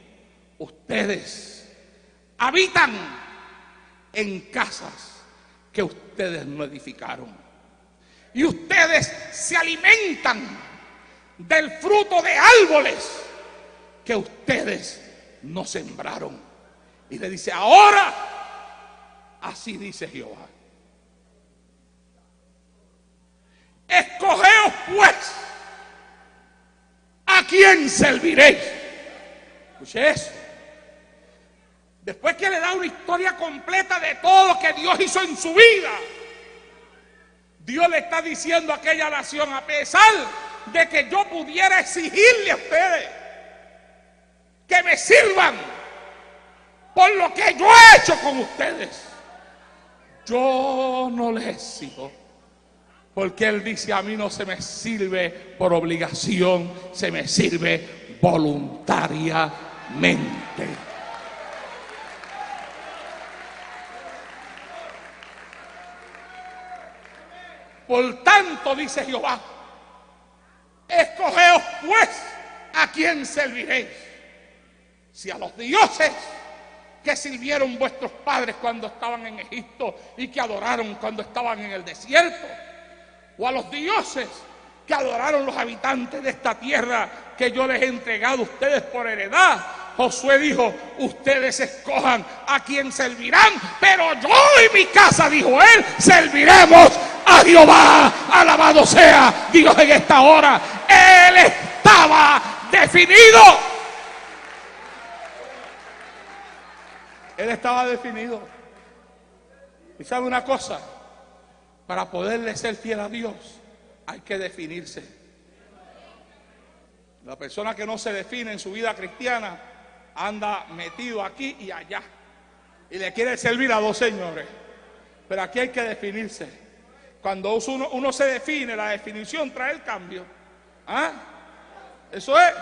ustedes habitan en casas que ustedes no edificaron y ustedes se alimentan del fruto de árboles que ustedes no sembraron. Y le dice: ahora así dice Jehová, escogeos pues a quién serviréis. Escuche eso. Después que le da una historia completa de todo lo que Dios hizo en su vida, Dios le está diciendo a aquella nación: a pesar de que yo pudiera exigirle a ustedes que me sirvan por lo que yo he hecho con ustedes, yo no les exijo, porque Él dice: a mí no se me sirve por obligación, se me sirve voluntariamente. Por tanto, dice Jehová, escogeos pues a quién serviréis. Si a los dioses que sirvieron vuestros padres cuando estaban en Egipto y que adoraron cuando estaban en el desierto, o a los dioses que adoraron los habitantes de esta tierra que yo les he entregado a ustedes por heredad. Josué dijo: ustedes escojan a quién servirán, pero yo y mi casa, dijo él, serviremos a Jehová. Alabado sea Dios en esta hora. Él estaba definido. Él estaba definido. Y sabe una cosa, para poderle ser fiel a Dios hay que definirse. La persona que no se define en su vida cristiana anda metido aquí y allá y le quiere servir a dos señores. Pero aquí hay que definirse. Cuando uno se define, la definición trae el cambio. ¿Ah? Eso es.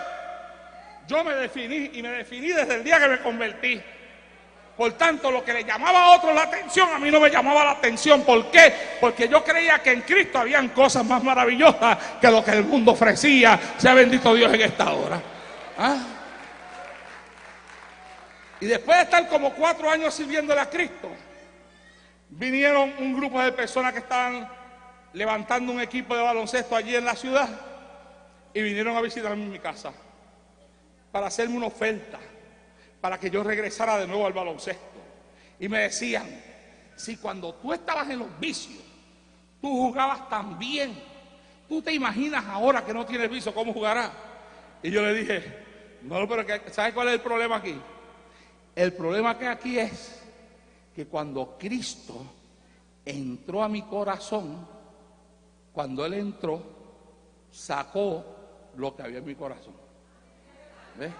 Yo me definí y me definí desde el día que me convertí. Por tanto, lo que le llamaba a otros la atención, a mí no me llamaba la atención. ¿Por qué? Porque yo creía que en Cristo habían cosas más maravillosas que lo que el mundo ofrecía. Sea bendito Dios en esta hora. ¿Ah? Y después de estar como 4 años sirviéndole a Cristo, vinieron un grupo de personas que estaban levantando un equipo de baloncesto allí en la ciudad y vinieron a visitarme en mi casa para hacerme una oferta para que yo regresara de nuevo al baloncesto. Y me decían: si cuando tú estabas en los vicios tú jugabas tan bien, ¿tú te imaginas ahora que no tienes vicio cómo jugarás? Y yo le dije: no, pero ¿sabes cuál es el problema aquí? El problema que aquí es que cuando Cristo entró a mi corazón, cuando Él entró, sacó lo que había en mi corazón. ¿Ves?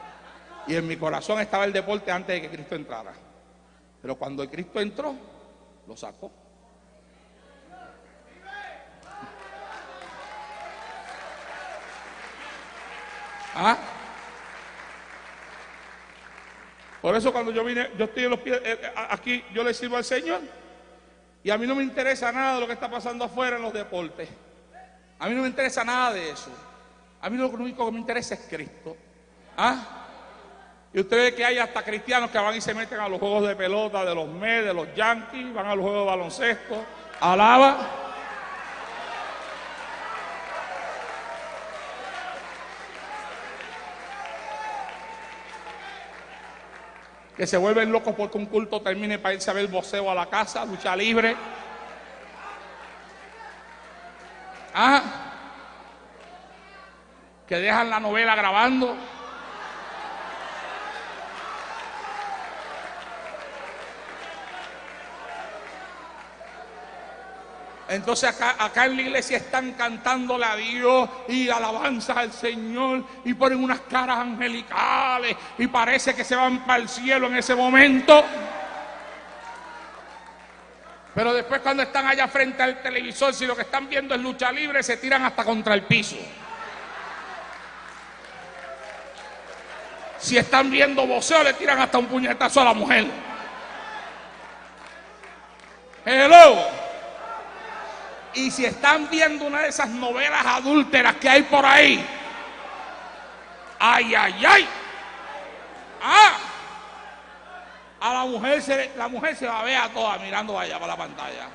Y en mi corazón estaba el deporte antes de que Cristo entrara. Pero cuando Cristo entró, lo sacó. ¿Ah? Por eso cuando yo vine, yo estoy en los pies, aquí yo le sirvo al Señor. Y a mí no me interesa nada de lo que está pasando afuera en los deportes. A mí no me interesa nada de eso. A mí lo único que me interesa es Cristo. ¿Ah? Y usted ve que hay hasta cristianos que van y se meten a los juegos de pelota de los Mets, de los Yankees, van a los juegos de baloncesto. Alaba. Que se vuelven locos porque un culto termine para irse a ver boxeo a la casa, lucha libre. Que dejan la novela grabando. Entonces acá en la iglesia están cantándole a Dios y alabanzas al Señor y ponen unas caras angelicales y parece que se van para el cielo en ese momento. Pero después, cuando están allá frente al televisor, si lo que están viendo es lucha libre, se tiran hasta contra el piso. Si están viendo boxeo, le tiran hasta un puñetazo a la mujer. Hello. Y si están viendo una de esas novelas adúlteras que hay por ahí, ay, ay, ay, a la mujer se va a ver a toda mirando allá para la pantalla,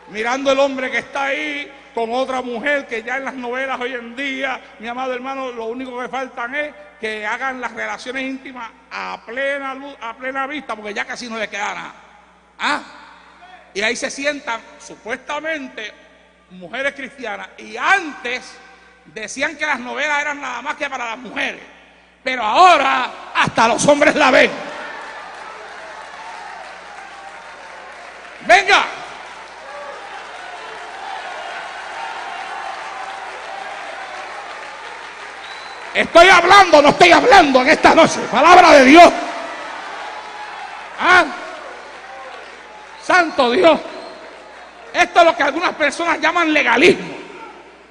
mirando el hombre que está ahí con otra mujer, que ya en las novelas hoy en día, mi amado hermano, lo único que faltan es que hagan las relaciones íntimas a plena luz, a plena vista, porque ya casi no le queda nada. Y ahí se sientan supuestamente mujeres cristianas, y antes decían que las novelas eran nada más que para las mujeres, pero ahora hasta los hombres la ven. Venga, estoy hablando, no estoy hablando en esta noche, palabra de Dios. Santo Dios, esto es lo que algunas personas llaman legalismo,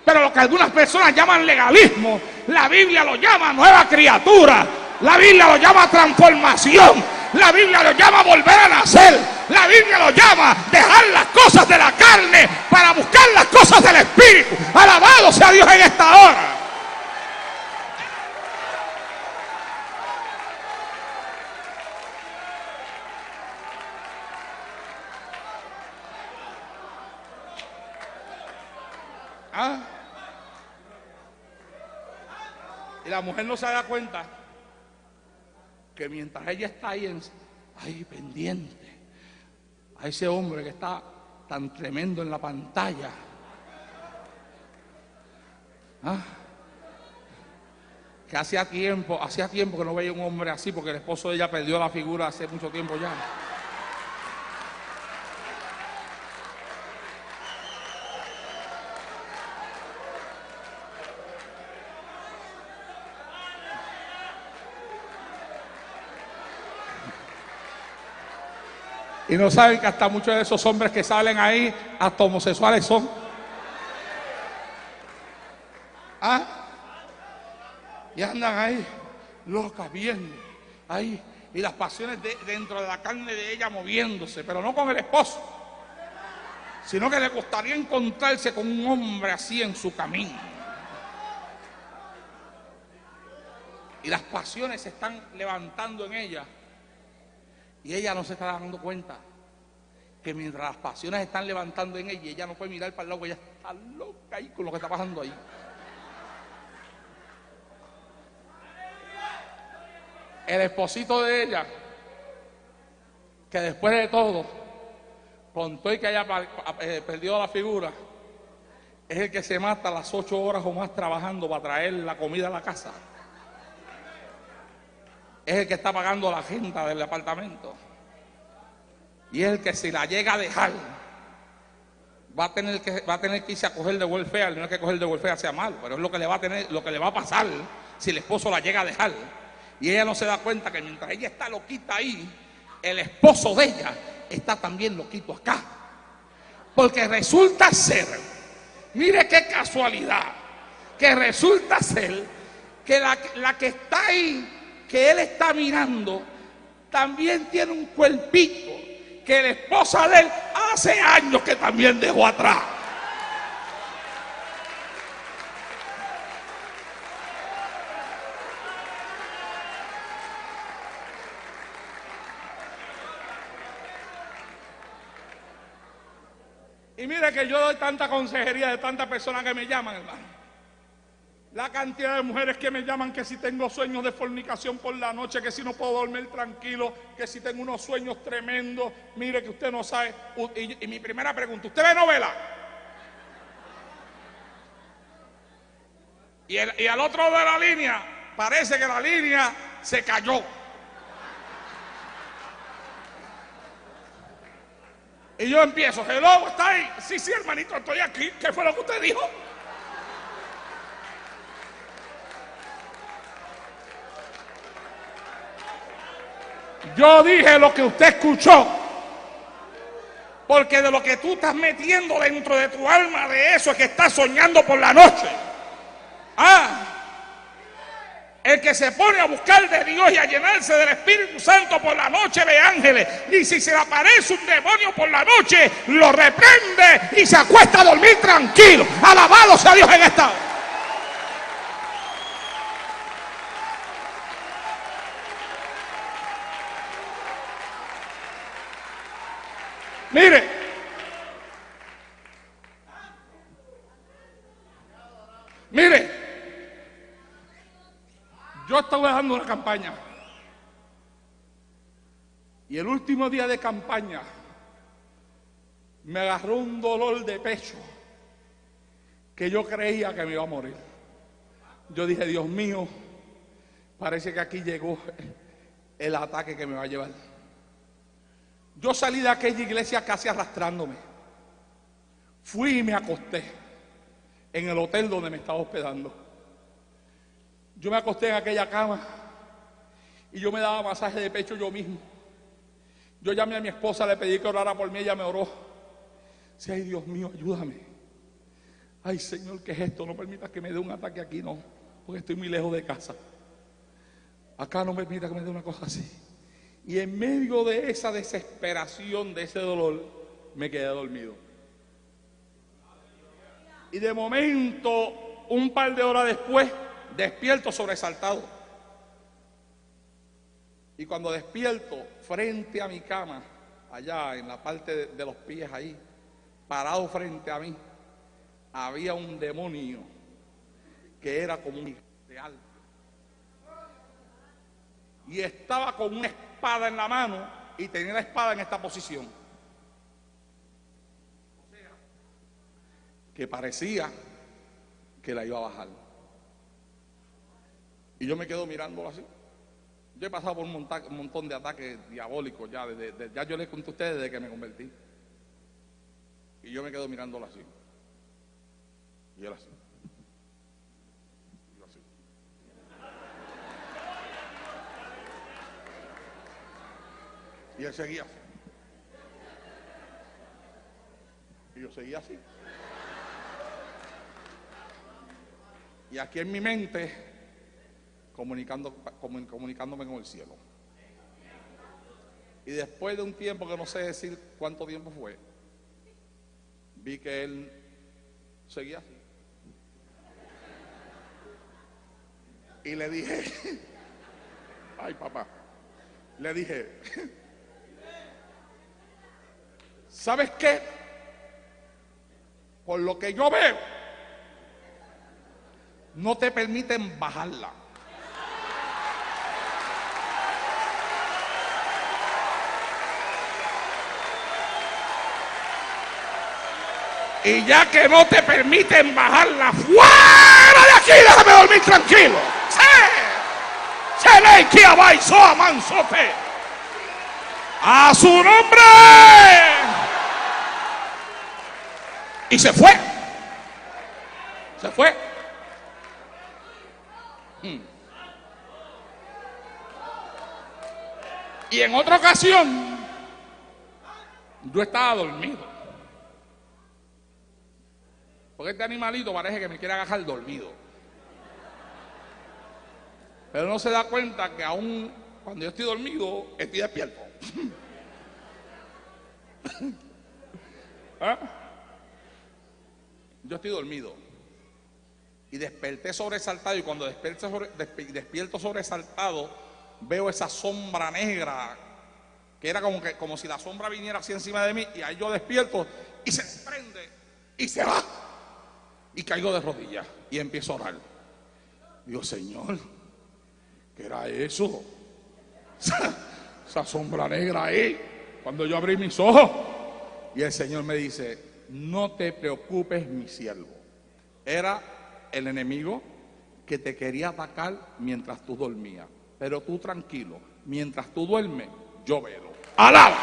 pero lo que algunas personas llaman legalismo, la Biblia lo llama nueva criatura, la Biblia lo llama transformación, la Biblia lo llama volver a nacer, la Biblia lo llama dejar las cosas de la carne para buscar las cosas del Espíritu. Alabado sea Dios en esta hora. Y la mujer no se da cuenta que mientras ella está ahí pendiente a ese hombre que está tan tremendo en la pantalla, que hacía tiempo que no veía un hombre así, porque el esposo de ella perdió la figura hace mucho tiempo ya. Y no saben que hasta muchos de esos hombres que salen ahí, hasta homosexuales son. Y andan ahí, locas, viendo, ahí. Y las pasiones dentro de la carne de ella moviéndose, pero no con el esposo, sino que le gustaría encontrarse con un hombre así en su camino. Y las pasiones se están levantando en ella. Y ella no se está dando cuenta que mientras las pasiones están levantando en ella, ella no puede mirar para el lado, ella está loca ahí con lo que está pasando ahí. El esposito de ella, que después de todo, con todo y que haya perdido la figura, es el que se mata las 8 horas o más trabajando para traer la comida a la casa. Es el que está pagando la agenda del apartamento. Y es el que, si la llega a dejar, va a tener que irse a coger de welfare. No es que coger de welfare sea malo, pero es lo que le va a pasar si el esposo la llega a dejar. Y ella no se da cuenta que mientras ella está loquita ahí, el esposo de ella está también loquito acá. Porque resulta ser, mire qué casualidad, que resulta ser que la que está ahí, que él está mirando, también tiene un cuerpito que la esposa de él hace años que también dejó atrás. Y mire que yo doy tanta consejería de tantas personas que me llaman, hermano. La cantidad de mujeres que me llaman, que si tengo sueños de fornicación por la noche, que si no puedo dormir tranquilo, que si tengo unos sueños tremendos. Mire que usted no sabe. Y mi primera pregunta, ¿usted ve novela? Y al otro de la línea, parece que la línea se cayó. Y yo empiezo, hello, ¿está ahí? Sí, sí, hermanito, estoy aquí. ¿Qué fue lo que usted dijo? Yo dije lo que usted escuchó. Porque de lo que tú estás metiendo dentro de tu alma, de eso es que estás soñando por la noche. El que se pone a buscar de Dios y a llenarse del Espíritu Santo por la noche ve ángeles. Y si se le aparece un demonio por la noche, lo reprende y se acuesta a dormir tranquilo. Alabado sea Dios en esta hora. Mire, yo estaba dando una campaña y el último día de campaña me agarró un dolor de pecho que yo creía que me iba a morir. Yo dije, Dios mío, parece que aquí llegó el ataque que me va a llevar. Yo salí de aquella iglesia casi arrastrándome. Fui y me acosté en el hotel donde me estaba hospedando. Yo me acosté en aquella cama y yo me daba masaje de pecho yo mismo. Yo llamé a mi esposa, le pedí que orara por mí, ella me oró. Dice, ay Dios mío, ayúdame. Ay Señor, ¿qué es esto? No permitas que me dé un ataque aquí, no, porque estoy muy lejos de casa. Acá no permita que me dé una cosa así. Y en medio de esa desesperación, de ese dolor, me quedé dormido. Y de momento, un par de horas después, despierto sobresaltado. Y cuando despierto, frente a mi cama, allá en la parte de los pies ahí, parado frente a mí, había un demonio que era como un de alto. Y estaba con una espada en la mano y tenía la espada en esta posición. O sea, que parecía que la iba a bajar. Y yo me quedo mirándolo así. Yo he pasado por un montón de ataques diabólicos ya, ya yo les conté a ustedes desde que me convertí. Y yo me quedo mirándolo así. Y él así. Y yo así. Y él seguía así. Y yo seguía así. Y aquí en mi mente, comunicándome con el cielo. Y después de un tiempo que no sé decir cuánto tiempo fue, vi que él seguía así. Y le dije, ay papá, le dije, ¿sabes qué? Por lo que yo veo, no te permiten bajarla. Y ya que no te permiten bajarla, fuera de aquí, déjame dormir tranquilo. Se le que abaixó a mansote. A su nombre. Y se fue. Se fue. Y en otra ocasión, yo estaba dormido. Porque este animalito parece que me quiere agarrar dormido. Pero no se da cuenta que aún cuando yo estoy dormido, estoy despierto. Yo estoy dormido. Y desperté sobresaltado. Y cuando despierto sobresaltado, veo esa sombra negra. Que era como si la sombra viniera así encima de mí. Y ahí yo despierto y se desprende y se va. Y caigo de rodillas y empiezo a orar. Digo, Señor, ¿qué era eso? Esa sombra negra ahí. Cuando yo abrí mis ojos. Y el Señor me dice, no te preocupes, mi siervo. Era el enemigo que te quería atacar mientras tú dormías. Pero tú tranquilo, mientras tú duermes, yo velo. ¡Alaba!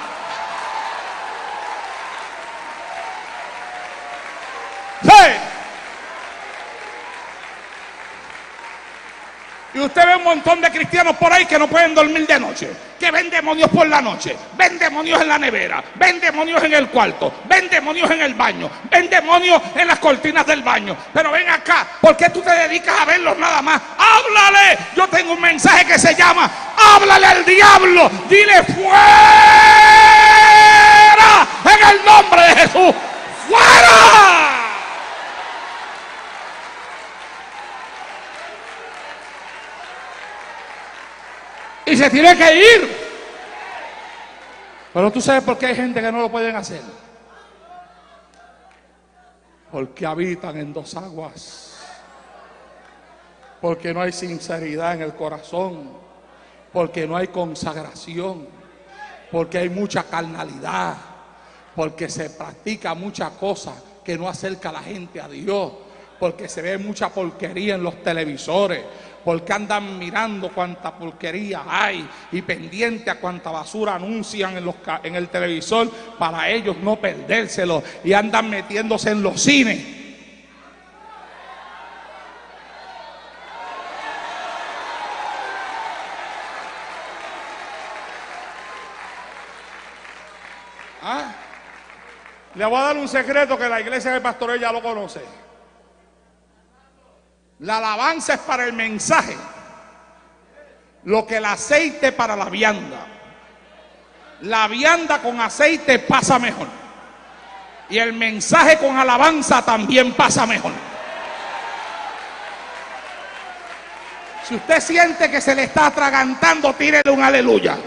Y usted ve un montón de cristianos por ahí que no pueden dormir de noche, que ven demonios por la noche, ven demonios en la nevera, ven demonios en el cuarto, ven demonios en el baño, ven demonios en las cortinas del baño. Pero ven acá, ¿por qué tú te dedicas a verlos nada más? ¡Háblale! Yo tengo un mensaje que se llama háblale al diablo, dile fuera en el nombre de Jesús, fuera. Y se tiene que ir. Pero tú sabes por qué hay gente que no lo pueden hacer. Porque habitan en dos aguas. Porque no hay sinceridad en el corazón. Porque no hay consagración. Porque hay mucha carnalidad. Porque se practica mucha cosa que no acerca a la gente a Dios. Porque se ve mucha porquería en los televisores. Porque andan mirando cuánta porquería hay y pendiente a cuánta basura anuncian en el televisor para ellos no perdérselo, y andan metiéndose en los cines. Le voy a dar un secreto que la iglesia de Pastoreo ya lo conoce. La alabanza es para el mensaje, lo que el aceite para la vianda. La vianda con aceite pasa mejor, y el mensaje con alabanza también pasa mejor. Si usted siente que se le está atragantando, tírele un aleluya.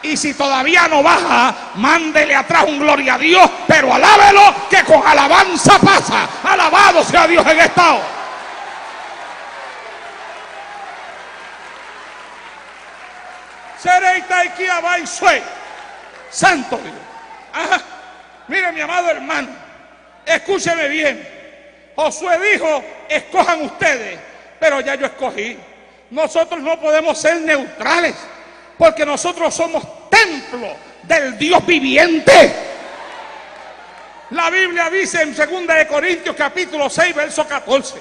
Y si todavía no baja, mándele atrás un gloria a Dios, pero alábelo, que con alabanza pasa. Alabado sea Dios en esta hora. Santo Dios. Ajá. Mire, mi amado hermano, escúcheme bien. Josué dijo: escojan ustedes, pero ya yo escogí. Nosotros no podemos ser neutrales, porque nosotros somos templo del Dios viviente. La Biblia dice en 2 Corintios capítulo 6 verso 14: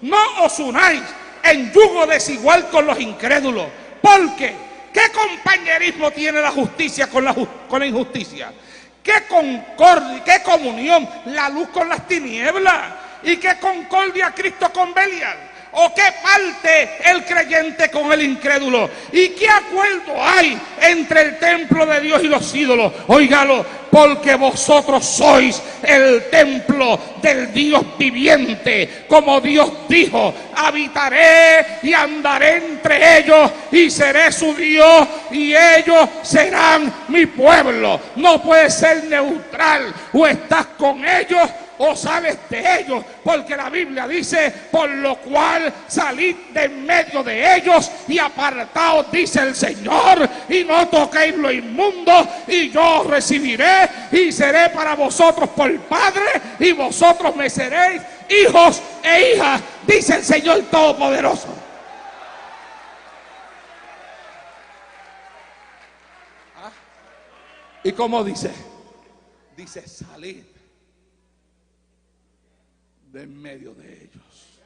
no os unáis en yugo desigual con los incrédulos, porque ¿qué compañerismo tiene la justicia con la injusticia? ¿Qué concordia, qué comunión la luz con las tinieblas? ¿Y qué concordia Cristo con Belial? ¿O qué parte el creyente con el incrédulo? ¿Y qué acuerdo hay entre el templo de Dios y los ídolos? Óigalo, porque vosotros sois el templo del Dios viviente. Como Dios dijo: habitaré y andaré entre ellos y seré su Dios y ellos serán mi pueblo. No puedes ser neutral, o estás con ellos o sales de ellos, porque la Biblia dice: por lo cual salid de en medio de ellos y apartaos, dice el Señor, y no toquéis lo inmundo, y yo os recibiré y seré para vosotros por Padre, y vosotros me seréis hijos e hijas, dice el Señor Todopoderoso. ¿Y cómo dice? Dice: salid de en medio de ellos.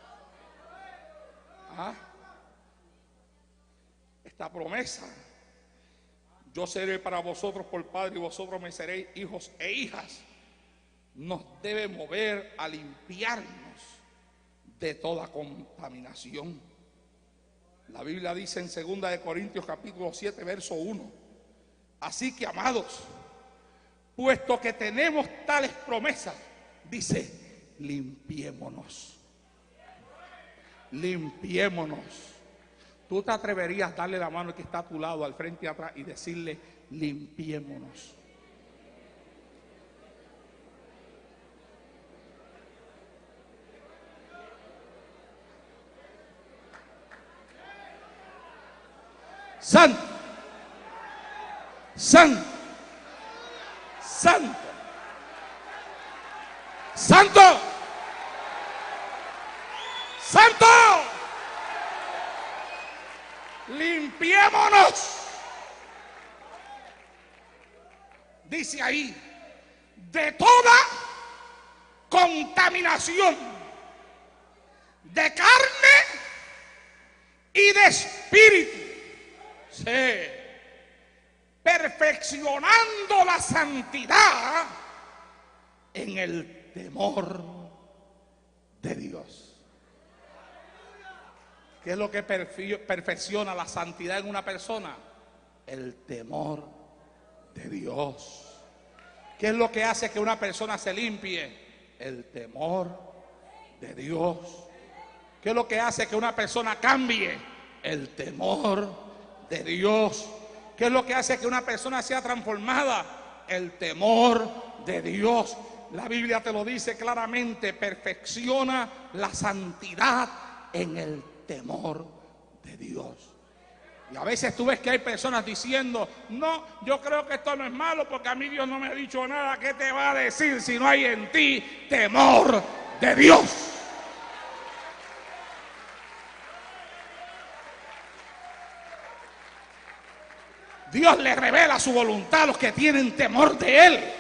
Esta promesa: yo seré para vosotros por Padre y vosotros me seréis hijos e hijas, nos debe mover a limpiarnos de toda contaminación. La Biblia dice en 2 Corintios capítulo 7 verso 1: así que, amados, puesto que tenemos tales promesas, dice, limpiémonos. Limpiémonos. Tú te atreverías a darle la mano al que está a tu lado, al frente y atrás, y decirle: limpiémonos. Santo, santo, santo, santo, santo. Limpiémonos. Dice ahí: de toda contaminación de carne y de espíritu. Sí. Perfeccionando la santidad en el temor de Dios. ¿Qué es lo que perfecciona la santidad en una persona? El temor de Dios. ¿Qué es lo que hace que una persona se limpie? El temor de Dios. ¿Qué es lo que hace que una persona cambie? El temor de Dios. ¿Qué es lo que hace que una persona sea transformada? El temor de Dios. La Biblia te lo dice claramente: perfecciona la santidad en el temor de Dios. Y a veces tú ves que hay personas diciendo: no, yo creo que esto no es malo porque a mí Dios no me ha dicho nada. ¿Qué te va a decir si no hay en ti temor de Dios? Dios le revela su voluntad a los que tienen temor de Él,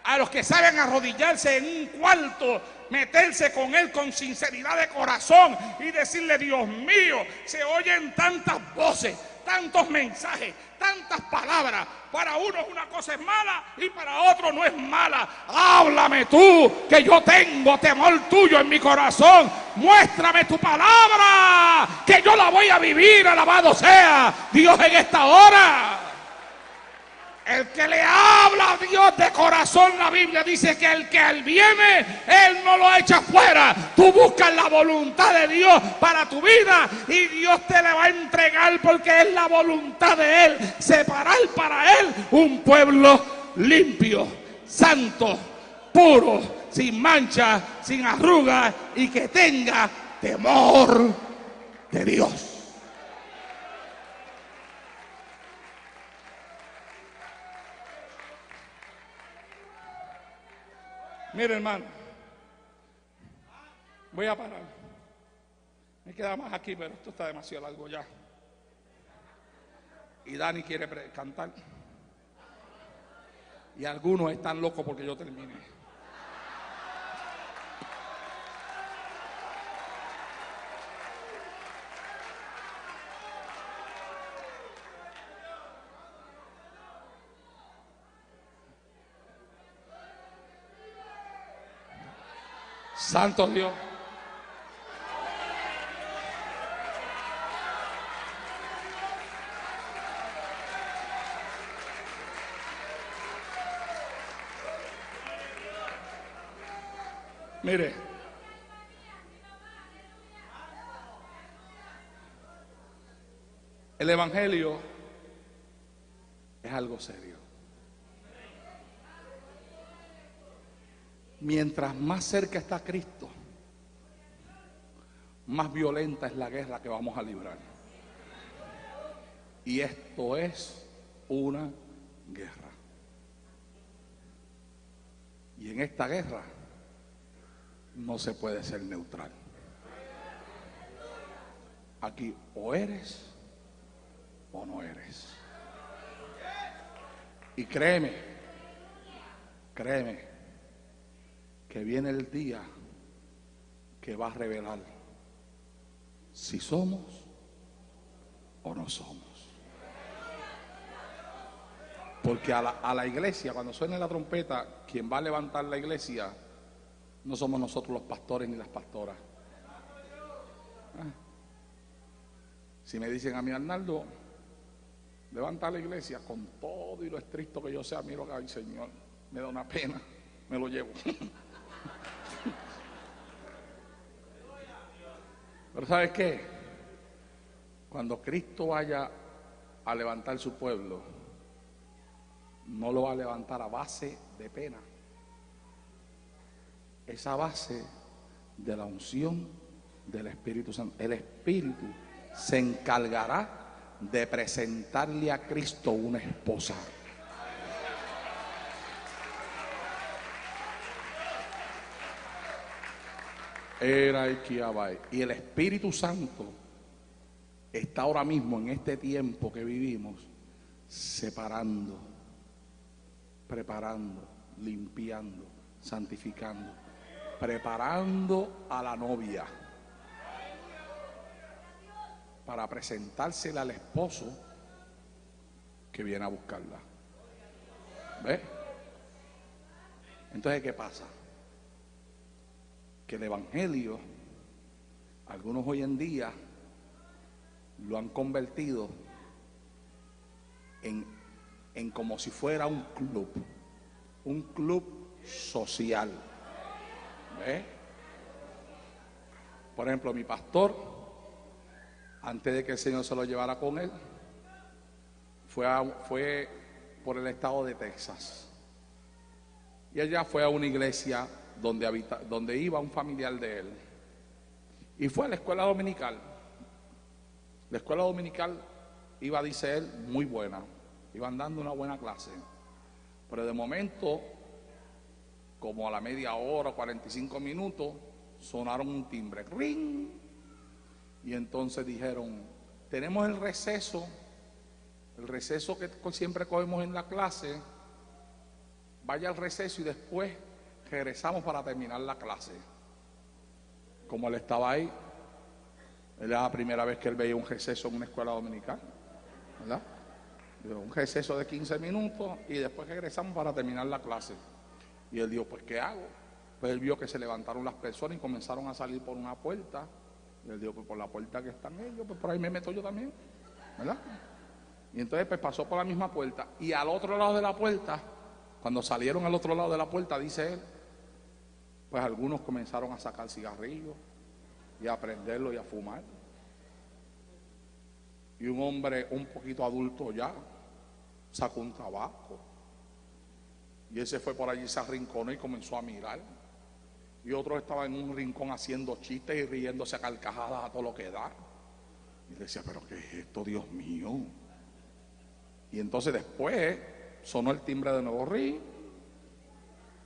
a los que saben arrodillarse en un cuarto, meterse con Él con sinceridad de corazón y decirle: Dios mío, se oyen tantas voces, tantos mensajes, tantas palabras. Para uno una cosa es mala y para otro no es mala. Háblame tú, que yo tengo temor tuyo en mi corazón. Muéstrame tu palabra, que yo la voy a vivir. Alabado sea Dios en esta hora. El que le habla a Dios de corazón, la Biblia dice que el que él viene, Él no lo echa fuera. Tú buscas la voluntad de Dios para tu vida y Dios te la va a entregar, porque es la voluntad de Él separar para Él un pueblo limpio, santo, puro, sin mancha, sin arrugas y que tenga temor de Dios. Mire, hermano, voy a parar. Me queda más aquí, pero esto está demasiado largo ya. Y Dani quiere cantar. Y algunos están locos porque yo termine. Santo Dios. Mire, el evangelio es algo serio. Mientras más cerca está Cristo, más violenta es la guerra que vamos a librar. Y esto es una guerra. Y en esta guerra no se puede ser neutral. Aquí o eres o no eres. Y créeme, que viene el día que va a revelar si somos o no somos. Porque a la iglesia, cuando suene la trompeta, quien va a levantar la iglesia no somos nosotros los pastores ni las pastoras. Si me dicen a mí: Arnaldo, levanta la iglesia, con todo y lo estricto que yo sea, miro que, ay, Señor, me da una pena, me lo llevo. Pero ¿sabes qué? Cuando Cristo vaya a levantar su pueblo, no lo va a levantar a base de pena. Es a base de la unción del Espíritu Santo. El Espíritu se encargará de presentarle a Cristo una esposa. Y el Espíritu Santo está ahora mismo, en este tiempo que vivimos, separando, preparando, limpiando, santificando, preparando a la novia. para presentársela al esposo que viene a buscarla. ¿Ves? Entonces, ¿qué pasa? Que el evangelio, algunos hoy en día lo han convertido en como si fuera un club social. ¿Ves? Por ejemplo, mi pastor, antes de que el Señor se lo llevara con él, fue por el estado de Texas. Y allá fue a una iglesia donde iba un familiar de él. Y fue a la escuela dominical. La escuela dominical iba, dice él, muy buena. Iban dando una buena clase. Pero de momento, como a la media hora, 45 minutos, sonaron un timbre. ¡Ring! Y entonces dijeron, tenemos el receso que siempre cogemos en la clase. Vaya al receso y después regresamos para terminar la clase. Como él estaba ahí, era la primera vez que él veía un receso en una escuela dominical, ¿verdad? Un receso de 15 minutos y después regresamos para terminar la clase. Y él dijo, pues ¿qué hago? Pues él vio que se levantaron las personas y comenzaron a salir por una puerta. Y él dijo, pues por la puerta que están ellos, pues por ahí me meto yo también, ¿verdad? Y entonces pues pasó por la misma puerta. Y al otro lado de la puerta, cuando salieron al otro lado de la puerta, dice él, pues algunos comenzaron a sacar cigarrillos y a prenderlo y a fumar. Y un hombre un poquito adulto ya sacó un tabaco. Y él se fue por allí, se arrinconó y comenzó a mirar. Y otro estaba en un rincón haciendo chistes y riéndose a carcajadas a todo lo que da. Y decía, pero ¿qué es esto, Dios mío? Y entonces después sonó el timbre de nuevo,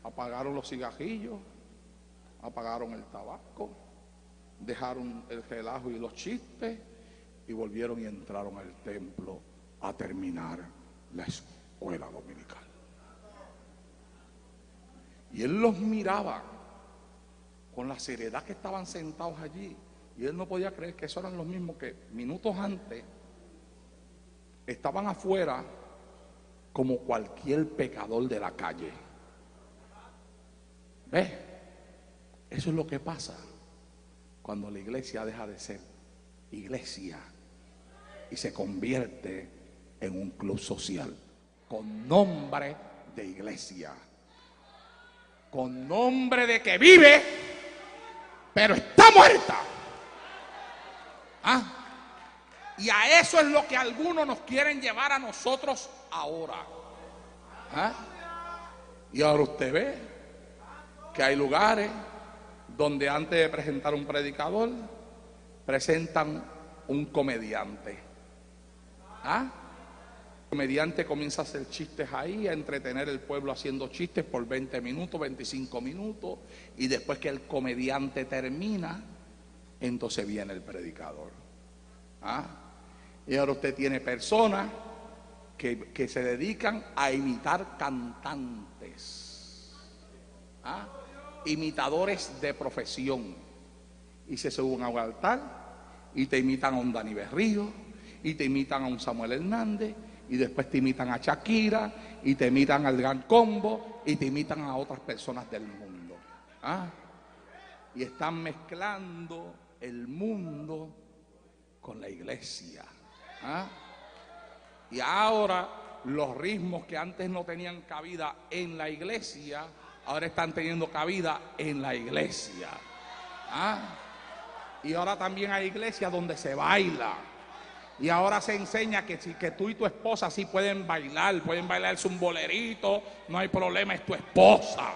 apagaron los cigarrillos, apagaron el tabaco, dejaron el relajo y los chistes y volvieron y entraron al templo a terminar la escuela dominical. Y él los miraba con la seriedad que estaban sentados allí, y él no podía creer que esos eran los mismos que minutos antes estaban afuera como cualquier pecador de la calle. ¿Ves? Eso es lo que pasa cuando la iglesia deja de ser iglesia y se convierte en un club social con nombre de iglesia, con nombre de que vive, pero está muerta. ¿Ah? Y a eso es lo que algunos nos quieren llevar a nosotros ahora. ¿Ah? Y ahora usted ve que hay lugares donde antes de presentar un predicador, presentan un comediante. ¿Ah? El comediante comienza a hacer chistes ahí, a entretener al pueblo haciendo chistes por 20 minutos, 25 minutos, y después que el comediante termina, entonces viene el predicador. ¿Ah? Y ahora usted tiene personas que se dedican a imitar cantantes. ¿Ah? Imitadores de profesión. Y se suben a un altar y te imitan a un Dani Berrío, y te imitan a un Samuel Hernández, y después te imitan a Shakira, y te imitan al Gran Combo, y te imitan a otras personas del mundo. ¿Ah? Y están mezclando el mundo con la iglesia. ¿Ah? Y ahora los ritmos que antes no tenían cabida en la iglesia, ahora están teniendo cabida en la iglesia. ¿Ah? Y ahora también hay iglesias donde se baila. Y ahora se enseña que tú y tu esposa sí pueden bailarse un bolerito, no hay problema, es tu esposa.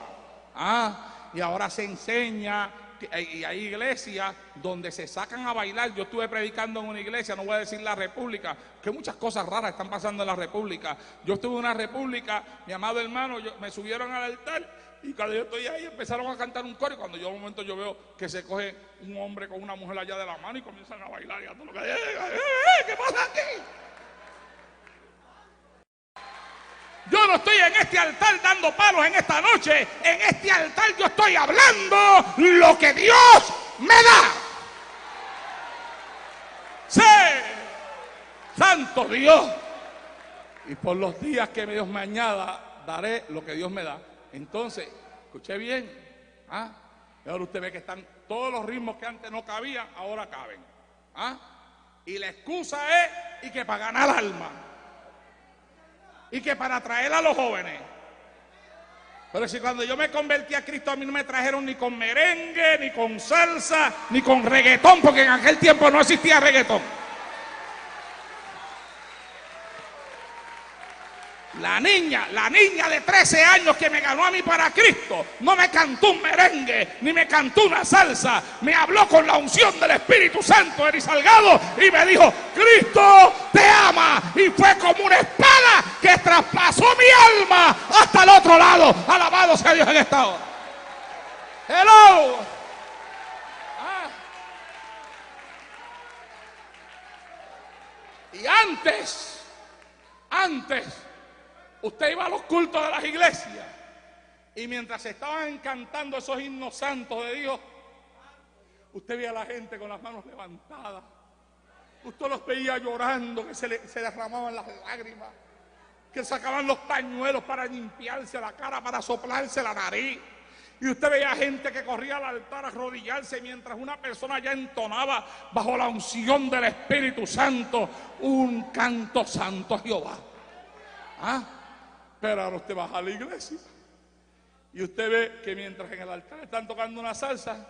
¿Ah? Y ahora se enseña, y hay iglesias donde se sacan a bailar. Yo estuve predicando en una iglesia, no voy a decir la República, que muchas cosas raras están pasando en la República. Yo estuve en una República, mi amado hermano, me subieron al altar, y cuando yo estoy ahí empezaron a cantar un coro, y cuando yo de momento yo veo que se coge un hombre con una mujer allá de la mano y comienzan a bailar y a todo lo que ¿qué pasa aquí? Yo no estoy en este altar dando palos en esta noche. En este altar yo estoy hablando lo que Dios me da. Sí. Santo Dios. Y por los días que Dios me añada, daré lo que Dios me da. Entonces, escuché bien. Y ahora usted ve que están todos los ritmos que antes no cabían, ahora caben. Y la excusa es y que para ganar alma. Y que para atraer a los jóvenes. Pero si cuando yo me convertí a Cristo, a mí no me trajeron ni con merengue, ni con salsa, ni con reggaetón, porque en aquel tiempo no existía reggaetón. La niña de 13 años que me ganó a mí para Cristo, no me cantó un merengue, ni me cantó una salsa, me habló con la unción del Espíritu Santo, Eri Salgado, y me dijo, Cristo te ama, y fue como una espada que traspasó mi alma hasta el otro lado. Alabado sea Dios en esta hora. Hello. Y antes, usted iba a los cultos de las iglesias y mientras se estaban cantando esos himnos santos de Dios, usted veía a la gente con las manos levantadas. Usted los veía llorando, que se derramaban las lágrimas, que sacaban los pañuelos para limpiarse la cara, para soplarse la nariz. Y usted veía gente que corría al altar a arrodillarse mientras una persona ya entonaba bajo la unción del Espíritu Santo un canto santo a Jehová. Pero ahora usted baja a la iglesia y usted ve que mientras en el altar están tocando una salsa,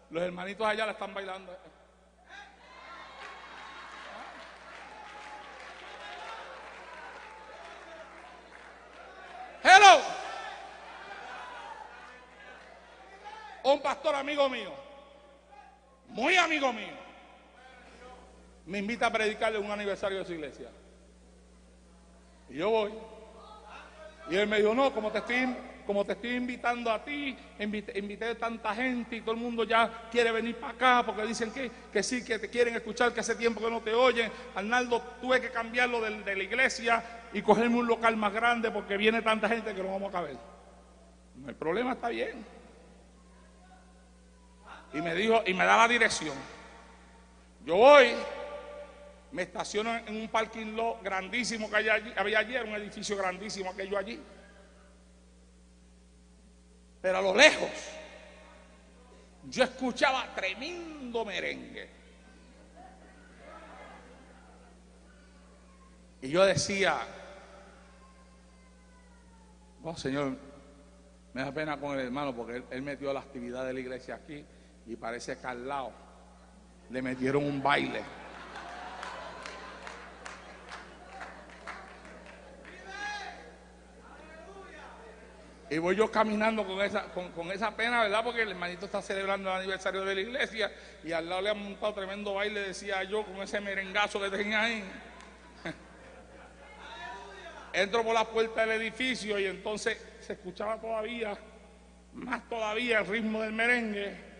los hermanitos allá la están bailando. Hello. Un pastor amigo mío, muy amigo mío, me invita a predicarle un aniversario de su iglesia. Y yo voy. Y él me dijo, no, como te estoy invitando a ti, invité a tanta gente y todo el mundo ya quiere venir para acá porque dicen que sí, que te quieren escuchar, que hace tiempo que no te oyen. Arnaldo, tuve que cambiarlo de la iglesia y cogerme un local más grande porque viene tanta gente que no vamos a caber. No hay problema, está bien. Y me dijo, y me da la dirección. Yo voy, me estaciono en un parking lot grandísimo que había allí, era un edificio grandísimo aquello allí. Pero a lo lejos, yo escuchaba tremendo merengue. Y yo decía, oh Señor, me da pena con el hermano porque él metió la actividad de la iglesia aquí y parece que al lado le metieron un baile. Y voy yo caminando con esa pena, ¿verdad? Porque el hermanito está celebrando el aniversario de la iglesia y al lado le han montado tremendo baile, decía yo, con ese merengazo que tenía ahí. Entro por la puerta del edificio y entonces se escuchaba todavía, más todavía el ritmo del merengue.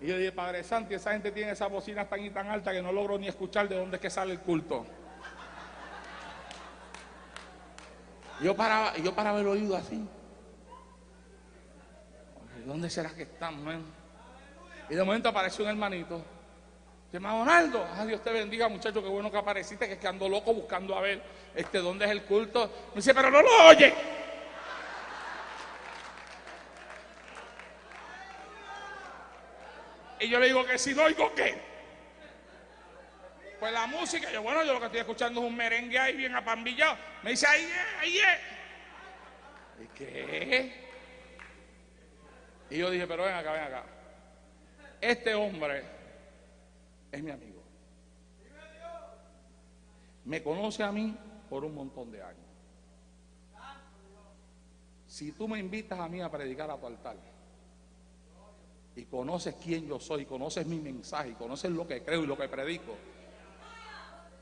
Y yo dije, Padre Santo, esa gente tiene esa bocina tan y tan alta que no logro ni escuchar de dónde es que sale el culto. Yo paraba el oído así. ¿Dónde será que están, man? Y de momento apareció un hermanito. Hermano Donaldo, Dios te bendiga, muchacho, qué bueno que apareciste, que es que ando loco buscando a ver dónde es el culto. Me dice, pero no lo oye. Y yo le digo que si no oigo, ¿qué? Pues la música, yo lo que estoy escuchando es un merengue ahí bien apambillado. Me dice, ahí es. ¿Y qué? Y yo dije, pero ven acá. Este hombre es mi amigo. Me conoce a mí por un montón de años. Si tú me invitas a mí a predicar a tu altar y conoces quién yo soy, conoces mi mensaje, y conoces lo que creo y lo que predico,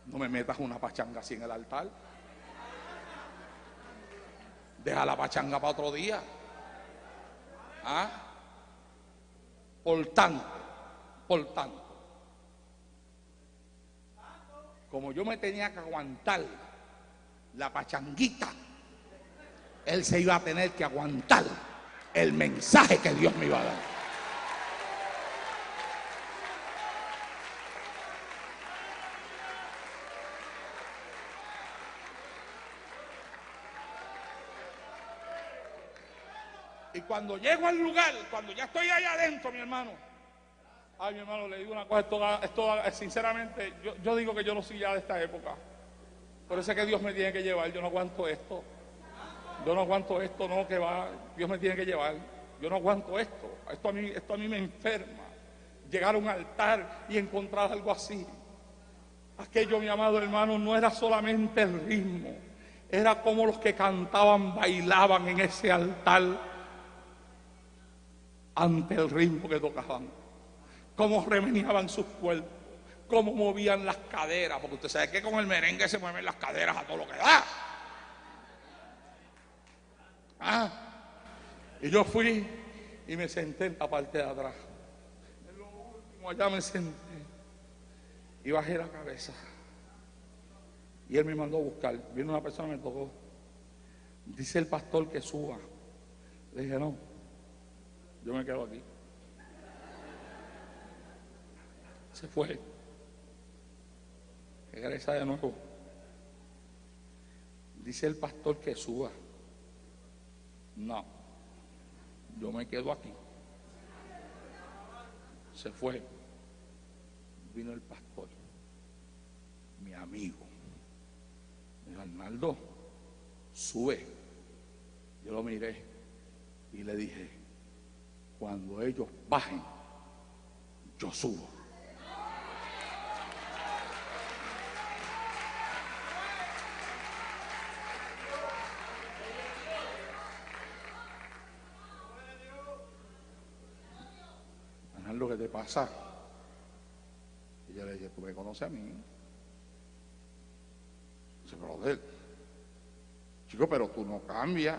no me metas una pachanga así en el altar. Deja la pachanga para otro día. Por tanto, como yo me tenía que aguantar la pachanguita, él se iba a tener que aguantar el mensaje que Dios me iba a dar. Y cuando llego al lugar, cuando ya estoy allá adentro, mi hermano, ay, mi hermano, le digo una cosa, esto sinceramente, yo digo que yo no soy ya de esta época. Por eso es que Dios me tiene que llevar. Yo no aguanto esto. Yo no aguanto esto, no, que va. Dios me tiene que llevar. Yo no aguanto esto. Esto a mí me enferma. Llegar a un altar y encontrar algo así. Aquello, mi amado hermano, no era solamente el ritmo. Era como los que cantaban, bailaban en ese altar ante el ritmo que tocaban. Cómo remeneaban sus cuerpos. Cómo movían las caderas, porque usted sabe que con el merengue se mueven las caderas a todo lo que da. Y yo fui y me senté en la parte de atrás. En lo último allá me senté y bajé la cabeza. Y él me mandó a buscar. Vino una persona y me tocó. Dice el pastor que suba. Le dije, no, yo me quedo aquí. Se fue. Regresa de nuevo. Dice el pastor que suba. No, yo me quedo aquí. Se fue. Vino el pastor, mi amigo. Me dijo, Arnaldo, sube. Yo lo miré y le dije, cuando ellos bajen, yo subo. Lo que te pasa. Y yo le dije, tú me conoces a mí. Dice, brother, chico, pero tú no cambias.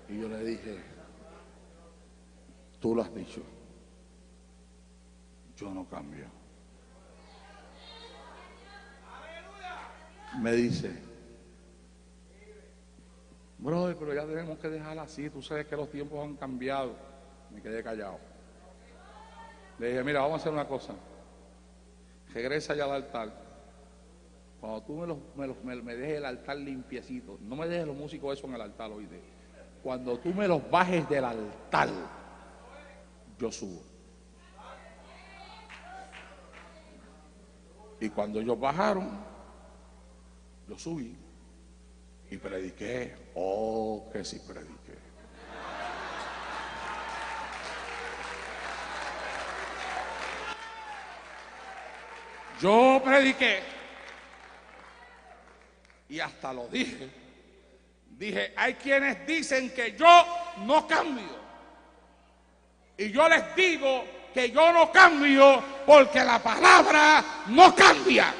Y yo le dije, tú lo has dicho, yo no cambio. Me dice, brother, pero ya tenemos que dejarla así, tú sabes que los tiempos han cambiado. Me quedé callado. Le dije, mira, vamos a hacer una cosa. Regresa ya al altar. Cuando tú me dejes el altar limpiecito, no me dejes los músicos eso en el altar, oíste. Cuando tú me los bajes del altar, yo subo. Y cuando ellos bajaron, yo subí. Y prediqué, oh, que sí prediqué. Yo prediqué y hasta lo dije. Dije, hay quienes dicen que yo no cambio. Y yo les digo que yo no cambio porque la palabra no cambia.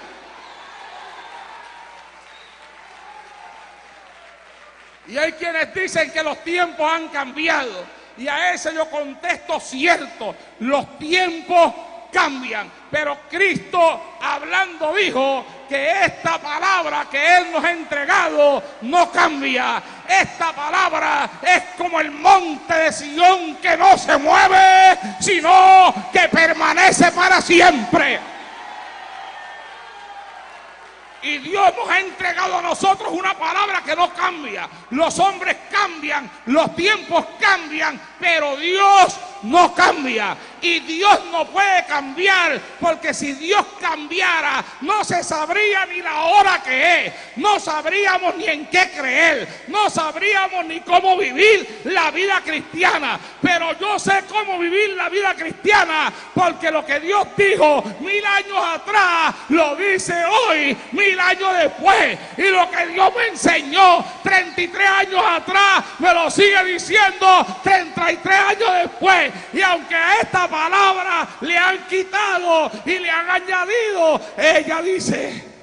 Y hay quienes dicen que los tiempos han cambiado. Y a ese yo contesto, cierto, los tiempos cambian. Pero Cristo hablando dijo que esta palabra que Él nos ha entregado no cambia. Esta palabra es como el monte de Sión que no se mueve, sino que permanece para siempre. Y Dios nos ha entregado a nosotros una palabra que no cambia. Los hombres cambian, los tiempos cambian, pero Dios no cambia. Y Dios no puede cambiar, porque si Dios cambiara, no se sabría ni la hora que es. No sabríamos ni en qué creer. No sabríamos ni cómo vivir la vida cristiana. Pero yo sé cómo vivir la vida cristiana, porque lo que Dios dijo 1000 años atrás, lo dice hoy, 1000 años después. Y lo que Dios me enseñó 33 años atrás, me lo sigue diciendo 33 años después. Y aunque a esta palabra le han quitado y le han añadido, ella dice